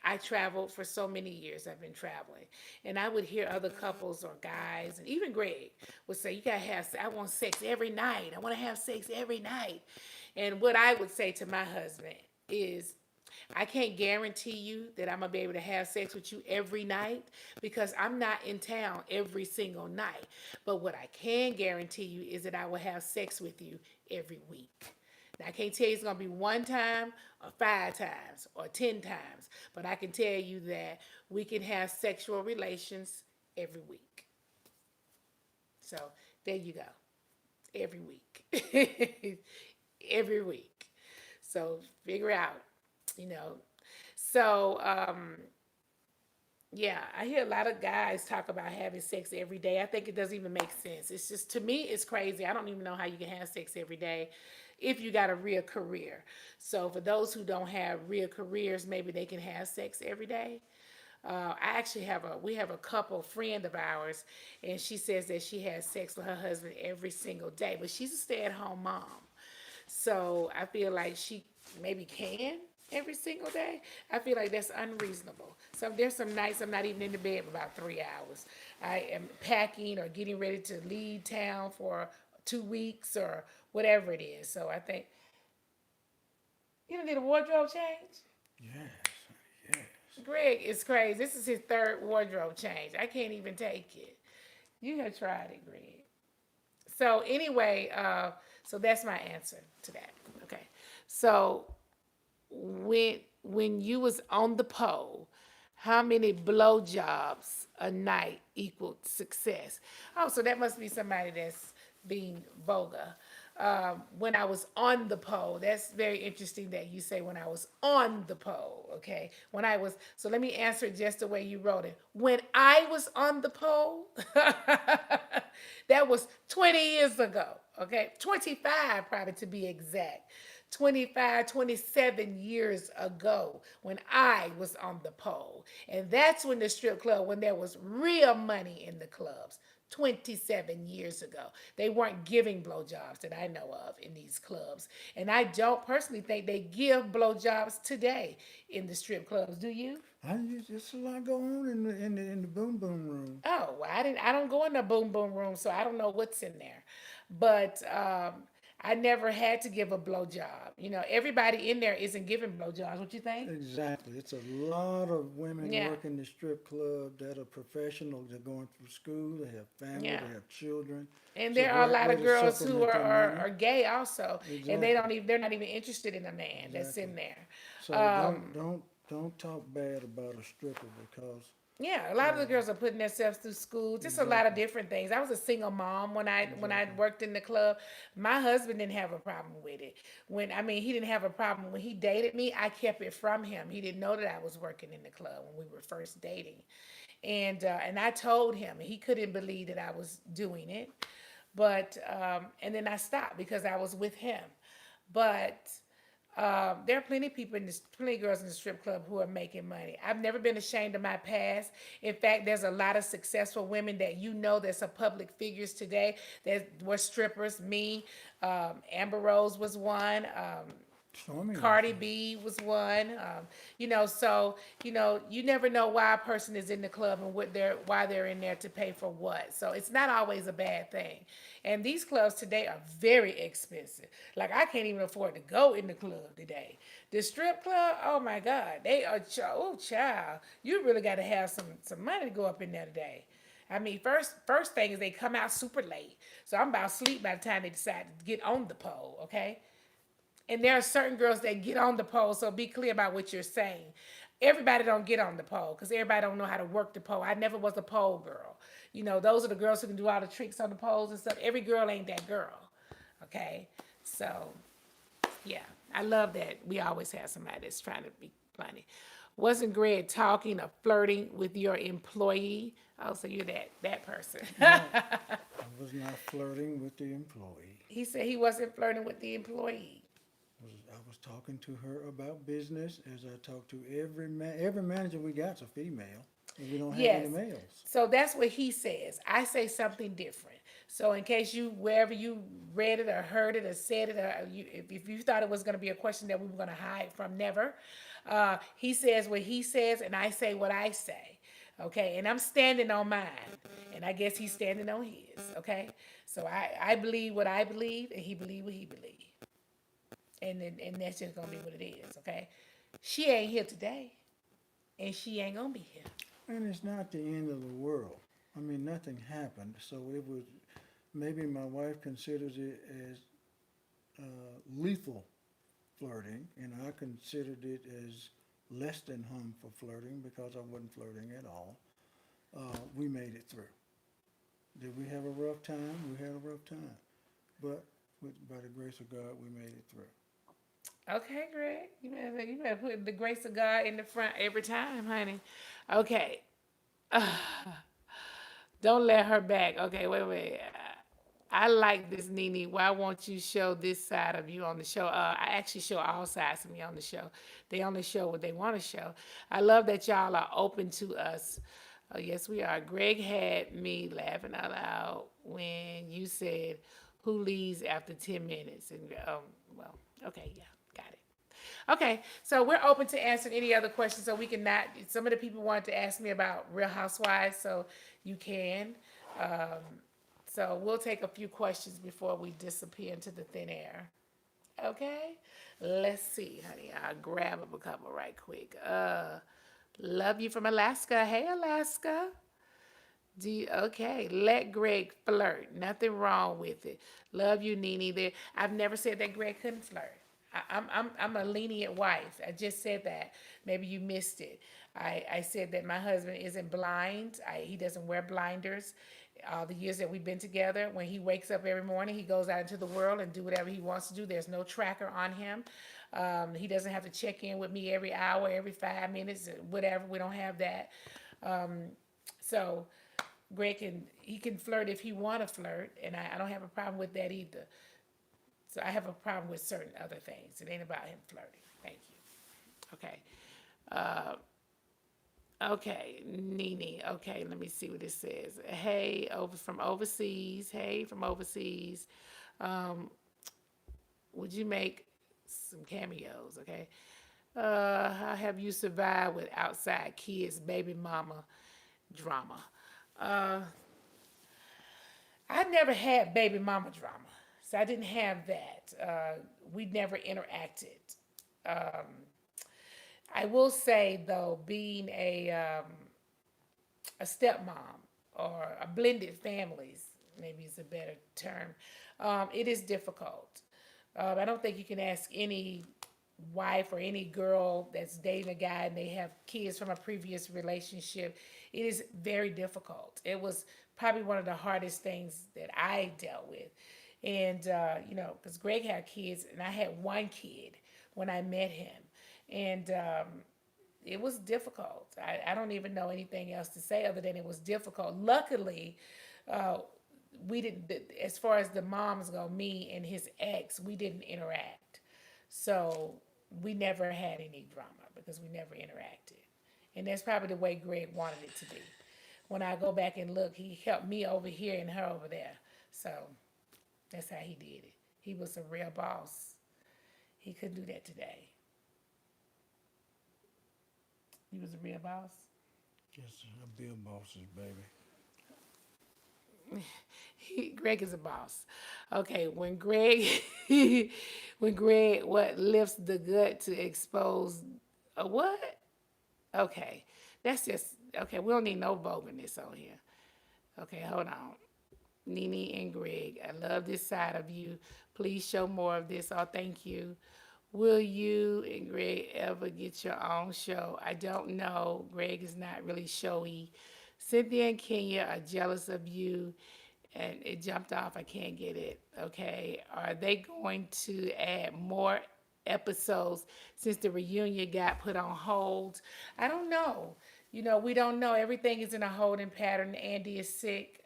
Speaker 1: I traveled for so many years. I've been traveling, and I would hear other couples or guys, and even Greg would say, "You gotta have. I want sex every night. I want to have sex every night." And what I would say to my husband is, I can't guarantee you that I'm gonna be able to have sex with you every night because I'm not in town every single night. But what I can guarantee you is that I will have sex with you every week. Now, I can't tell you it's gonna be one time or 5 times or 10 times, but I can tell you that we can have sexual relations every week. So there you go. Every week. Every week. So figure out, you know. So yeah, I hear a lot of guys talk about having sex every day. I think it doesn't even make sense. It's just, to me, it's crazy. I don't even know how you can have sex every day if you got a real career. So for those who don't have real careers, maybe they can have sex every day. I actually we have a couple friend of ours, and she says that she has sex with her husband every single day, but she's a stay-at-home mom. So I feel like she maybe can every single day. I feel like that's unreasonable. So there's some nights I'm not even in the bed for about 3 hours. I am packing or getting ready to leave town for 2 weeks or whatever it is. So I think you don't need a wardrobe change.
Speaker 2: Yes, yes.
Speaker 1: Greg is crazy. This is his third wardrobe change. I can't even take it. You have tried it, Greg. So anyway, so that's my answer to that. Okay. So when you was on the pole, how many blowjobs a night equaled success? Oh, so that must be somebody that's being vulgar. When I was on the pole, that's very interesting that you say when I was on the pole. Okay, when I was. So let me answer it just the way you wrote it. When I was on the pole, that was 20 years ago. Okay, 25 probably to be exact. 25, 27 years ago when I was on the pole. And that's when the strip club, when there was real money in the clubs. 27 years ago. They weren't giving blowjobs that I know of in these clubs. And I don't personally think they give blowjobs today in the strip clubs. Do you?
Speaker 2: It's a lot going on in the boom boom room.
Speaker 1: Oh, well, I don't go in the boom boom room, so I don't know what's in there. But I never had to give a blowjob. You know, everybody in there isn't giving blowjobs. What you think?
Speaker 2: Exactly. It's a lot of women
Speaker 1: Yeah,
Speaker 2: working the strip club that are professional. They're going through school. They have family.
Speaker 1: yeah.
Speaker 2: They have children.
Speaker 1: And
Speaker 2: It's a
Speaker 1: there are a
Speaker 2: great
Speaker 1: lot
Speaker 2: way
Speaker 1: of
Speaker 2: to
Speaker 1: girls who
Speaker 2: supplement their money.
Speaker 1: are gay also, and
Speaker 2: Exactly.
Speaker 1: they're not even interested in a man that's
Speaker 2: Exactly.
Speaker 1: in there.
Speaker 2: So don't talk bad about a stripper because
Speaker 1: Yeah, a lot of the girls are putting themselves through school. Just a lot of
Speaker 2: exactly,
Speaker 1: different things. I was a single mom when I
Speaker 2: exactly.
Speaker 1: worked in the club. My husband didn't have a problem with it. He didn't have a problem when he dated me. I kept it from him. He didn't know that I was working in the club when we were first dating, and I told him, and he couldn't believe that I was doing it. But and then I stopped because I was with him. But there are plenty of people plenty of girls in the strip club who are making money. I've never been ashamed of my past. In fact, there's a lot of successful women that that's a public figures today that were strippers. Me, Amber Rose was one.
Speaker 2: Stormy was
Speaker 1: Cardi B was one. So you never know why a person is in the club and why they're in there to pay for what. So it's not always a bad thing. And these clubs today are very expensive. Like I can't even afford to go in the club today. The strip club, oh my God, they are oh child, you really got to have some money to go up in there today. I mean, first thing is they come out super late, so I'm about to sleep by the time they decide to get on the pole. Okay, and there are certain girls that get on the pole, so be clear about what you're saying. Everybody don't get on the pole because everybody don't know how to work the pole. I never was a pole girl. Those are the girls who can do all the tricks on the poles and stuff. Every girl ain't that girl. Okay? So, yeah. I love that we always have somebody that's trying to be funny. Wasn't Greg talking or flirting with your employee? Oh, so you're that person.
Speaker 2: no. I was not flirting with the employee.
Speaker 1: He said he wasn't flirting with the employee.
Speaker 2: I was talking to her about business, as I talk to every manager we got's a female, and we don't have any
Speaker 1: Yes.
Speaker 2: males.
Speaker 1: So that's what he says. I say something different. So in case you, wherever you read it or heard it or said it, or you, if you thought it was going to be a question that we were going to hide from, never. He says what he says, and I say what I say. Okay, and I'm standing on mine, and I guess he's standing on his. Okay, so I believe what I believe, and he believe what he believe, and that's just gonna be what it is. Okay, she ain't here today, and she ain't gonna be here.
Speaker 2: And it's not the end of the world. I mean, nothing happened, so it was, maybe my wife considers it as lethal flirting, and I considered it as less than harmful flirting because I wasn't flirting at all. We made it through. Did we have a rough time? We had a rough time, but by the grace of God, we made it through.
Speaker 1: Okay, Greg, you better put the grace of God in the front every time, honey. Okay, don't let her back. Okay, wait. I like this, Nene. Why won't you show this side of you on the show? I actually show all sides of me on the show. They only show what they want to show. I love that y'all are open to us. Oh, yes, we are. Greg had me laughing out loud when you said, "Who leaves after 10 minutes?" And well, okay, yeah, got it. Okay, so we're open to answering any other questions. So we can not. Some of the people wanted to ask me about Real Housewives, so you can. So we'll take a few questions before we disappear into the thin air. Okay? Let's see, honey. I'll grab up a couple right quick. Love you from Alaska. Hey, Alaska. Okay, let Greg flirt. Nothing wrong with it. Love you, Nene. There, I've never said that Greg couldn't flirt. I'm a lenient wife. I just said that. Maybe you missed it. I said that my husband isn't blind. He doesn't wear blinders. All the years that we've been together, when he wakes up every morning, he goes out into the world and do whatever he wants to do. There's no tracker on him. He doesn't have to check in with me every hour, every 5 minutes, whatever. We don't have that. So Greg can flirt if he want to flirt, and I don't have a problem with that either. So I have a problem with certain other things. It ain't about him flirting. Thank you. Okay. Okay, Nene. Okay, let me see what it says. Hey, over from overseas. Hey, from overseas. Would you make some cameos? Okay. How have you survived with outside kids, baby mama drama? I never had baby mama drama, so I didn't have that. We never interacted. I will say though, being a stepmom or a blended families, maybe is a better term, it is difficult. I don't think you can ask any wife or any girl that's dating a guy and they have kids from a previous relationship. It is very difficult. It was probably one of the hardest things that I dealt with. And, because Greg had kids and I had one kid when I met him. And it was difficult. I don't even know anything else to say other than it was difficult. Luckily, we didn't, as far as the moms go, me and his ex, we didn't interact. So we never had any drama because we never interacted. And that's probably the way Greg wanted it to be. When I go back and look, he helped me over here and her over there. So that's how he did it. He was a real boss. He couldn't do that today. He was a real boss.
Speaker 2: Just a bill bosses, baby.
Speaker 1: Greg is a boss. Okay, when Greg, what lifts the gut to expose a what? Okay, that's just okay. We don't need no vulgarness on here. Okay, hold on. Nene and Greg, I love this side of you. Please show more of this. Oh, thank you. Will you and Greg ever get your own show? I don't know. Greg is not really showy. Cynthia and Kenya are jealous of you, and it jumped off. I can't get it. Okay. Are they going to add more episodes since the reunion got put on hold? I don't know. We don't know. Everything is in a holding pattern. Andy is sick.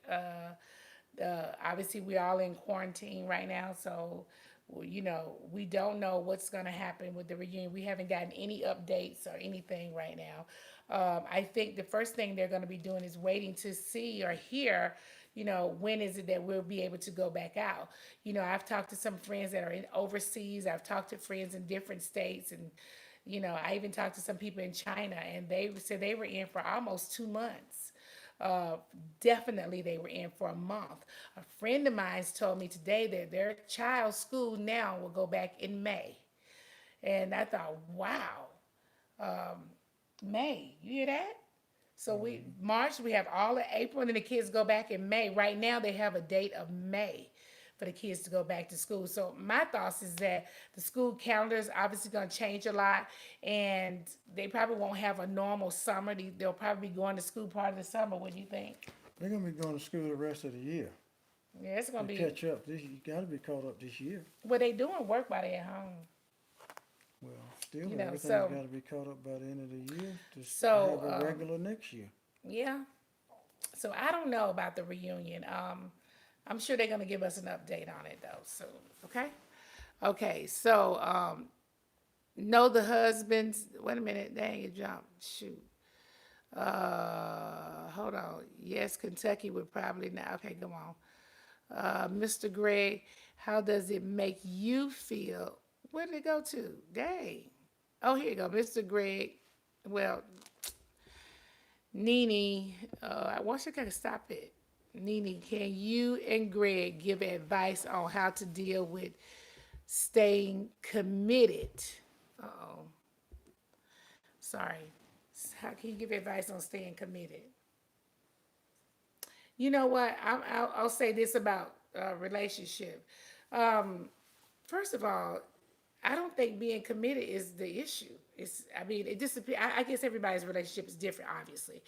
Speaker 1: Obviously, we're all in quarantine right now, so Well, you know, we don't know what's going to happen with the reunion. We haven't gotten any updates or anything right now. I think the first thing they're going to be doing is waiting to see or hear, you know, when is it that we'll be able to go back out. You know, I've talked to some friends that are in overseas. I've talked to friends in different states, and you know, I even talked to some people in China, and they said they were in for almost 2 months. Uh, Definitely, they were in for a month. A friend of mine told me today that their child's school now will go back in May, and I thought, wow, May, you hear that? So we March, we have all of April, and then the kids go back in May. Right now, they have a date of May for the kids to go back to school. So my thoughts is that the school calendar is obviously going to change a lot, and they probably won't have a normal summer. They'll probably be going to school part of the summer. What do you think?
Speaker 2: They're gonna be going to school the rest of the year.
Speaker 1: Yeah, it's going
Speaker 2: To
Speaker 1: to be.
Speaker 2: catch up, you gotta be caught up this year.
Speaker 1: Well, they doing work while they at home.
Speaker 2: Well, still,
Speaker 1: You know,
Speaker 2: everything's
Speaker 1: so
Speaker 2: gotta be caught up by the end of the year to
Speaker 1: so
Speaker 2: have a regular next year.
Speaker 1: yeah. So I don't know about the reunion. I'm sure they're gonna give us an update on it though soon. Okay. Okay. So know the husbands. Wait a minute. Dang it, jump. Shoot. Hold on. Yes, Kentucky would probably not. Okay, come on. Mr. Gregg, how does it make you feel? Where did it go to? Dang. Oh, here you go, Mr. Gregg. Well, Nene, I want you to stop it. Nene, can you and Greg give advice on how to deal with staying committed? Uh-oh. Sorry. How can you give advice on staying committed? You know what? I'll say this about relationship. Um, First of all, I don't think being committed is the issue. I mean, it just, I guess everybody's relationship is different, obviously.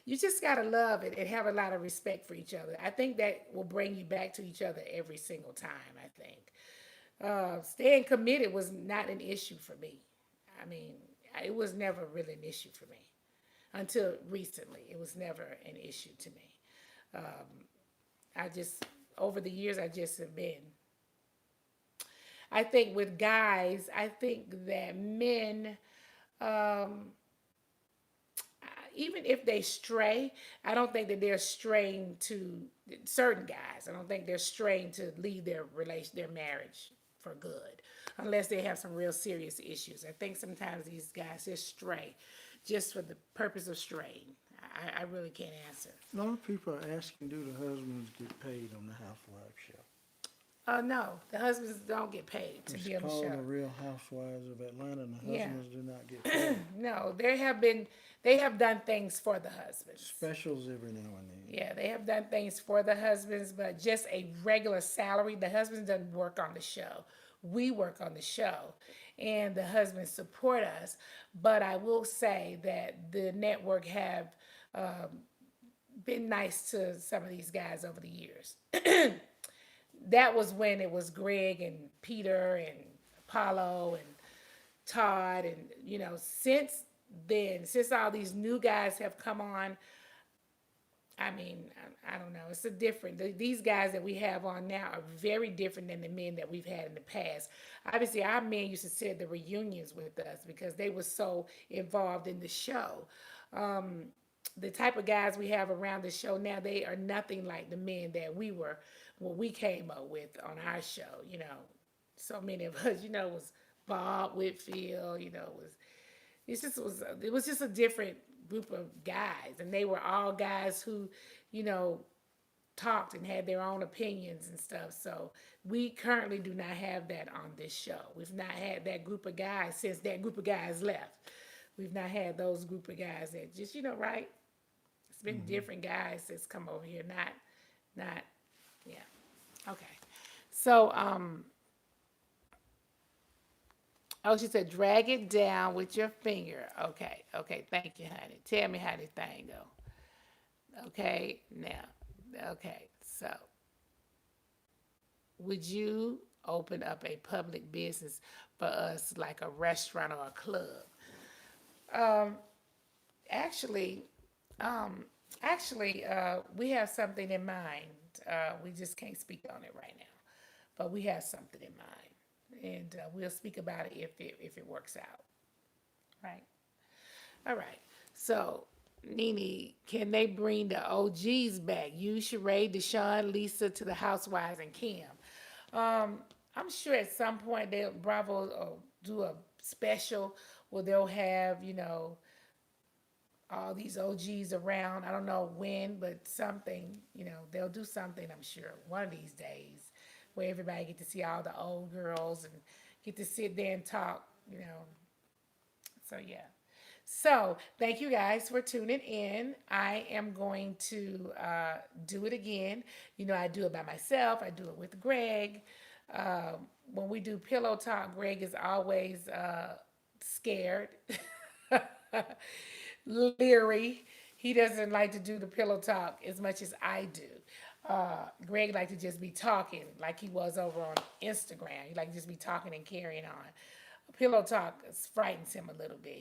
Speaker 1: You just gotta love it and have a lot of respect for each other. I think that will bring you back to each other every single time, I think. Staying committed was not an issue for me. I mean, it was never really an issue for me until recently. It was never an issue to me. I just, over the years, I just have been. I think with guys, I think that men, um, even if they stray, I don't think that they're straying to certain guys. I don't think they're straying to leave their marriage for good, unless they have some real serious issues. I think sometimes these guys just stray, just for the purpose of straying. I really can't answer.
Speaker 2: A lot of people are asking, do the husbands get paid on the Housewives show?
Speaker 1: No, the husbands don't get paid to
Speaker 2: It's
Speaker 1: be on the
Speaker 2: called
Speaker 1: show.
Speaker 2: the Real Housewives of Atlanta, and the
Speaker 1: Yeah.
Speaker 2: husbands do not get paid.
Speaker 1: No, they have done things for the husbands.
Speaker 2: Specials every now and then.
Speaker 1: Yeah, they have done things for the husbands, but just a regular salary. The husbands doesn't work on the show. We work on the show, and the husbands support us. But I will say that the network have been nice to some of these guys over the years. That was when it was Greg and Peter and Apollo and Todd, and you know, since then, since all these new guys have come on, I mean, I don't know. It's a different. These guys that we have on now are very different than the men that we've had in the past. Obviously, our men used to sit at the reunions with us because they were so involved in the show. The type of guys we have around the show now, they are nothing like the men that we were when we came up with on our show. You know, so many of us, you know, was Bob Whitfield. You know, it was just a different group of guys, and they were all guys who, you know, talked and had their own opinions and stuff. So we currently do not have that on this show. We've not had that group of guys since that group of guys left. We've not had those group of guys that just, you know, right? It's been different guys that's come over here, not, yeah. Okay. So, oh, she said, drag it down with your finger. Okay, okay, thank you, honey. Tell me how this thing go. Okay, now, okay, so would you open up a public business for us, like a restaurant or a club? Actually, we have something in mind. We just can't speak on it right now. but we have something in mind, and we'll speak about it if it works out. Right. All right. So, Nene, can they bring the OGs back? You, Sheree, Deshaun, Lisa to the Housewives and Kim. I'm sure at some point they'll Bravo do a special where they'll have, all these OGs around. I don't know when, but something, they'll do something, I'm sure, one of these days where everybody get to see all the old girls and get to sit there and talk, So, yeah. So, thank you guys for tuning in. I am going to do it again. I do it by myself. I do it with Gregg. When we do pillow talk, Gregg is always scared, leery. He doesn't like to do the pillow talk as much as I do. Gregg like to just be talking like he was over on Instagram. He like to just be talking and carrying on. Pillow talk frightens him a little bit.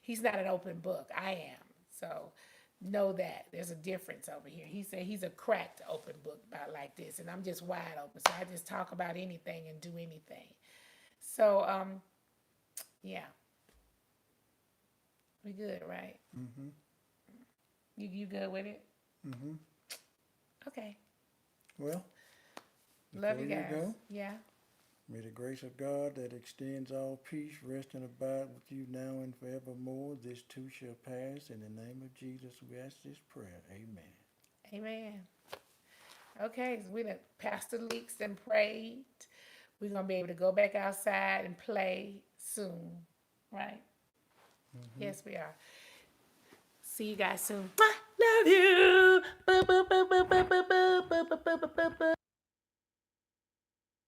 Speaker 1: He's not an open book. I am. So know that there's a difference over here. He said he's a cracked open book about like this, and I'm just wide open. So I just talk about anything and do anything. So yeah, we good, right?
Speaker 2: Mm-hmm.
Speaker 1: You good with it?
Speaker 2: Mm-hmm.
Speaker 1: Okay.
Speaker 2: Well,
Speaker 1: Love you
Speaker 2: before
Speaker 1: guys.
Speaker 2: go,
Speaker 1: Yeah.
Speaker 2: may the grace of God that extends all peace rest and abide with you now and forevermore. This too shall pass. In the name of Jesus, we ask this prayer. Amen.
Speaker 1: Amen. Okay, so we done Pastor Leakes and prayed. We're gonna be able to go back outside and play soon, right?
Speaker 2: Mm-hmm.
Speaker 1: Yes, we are. See you guys soon. Love you.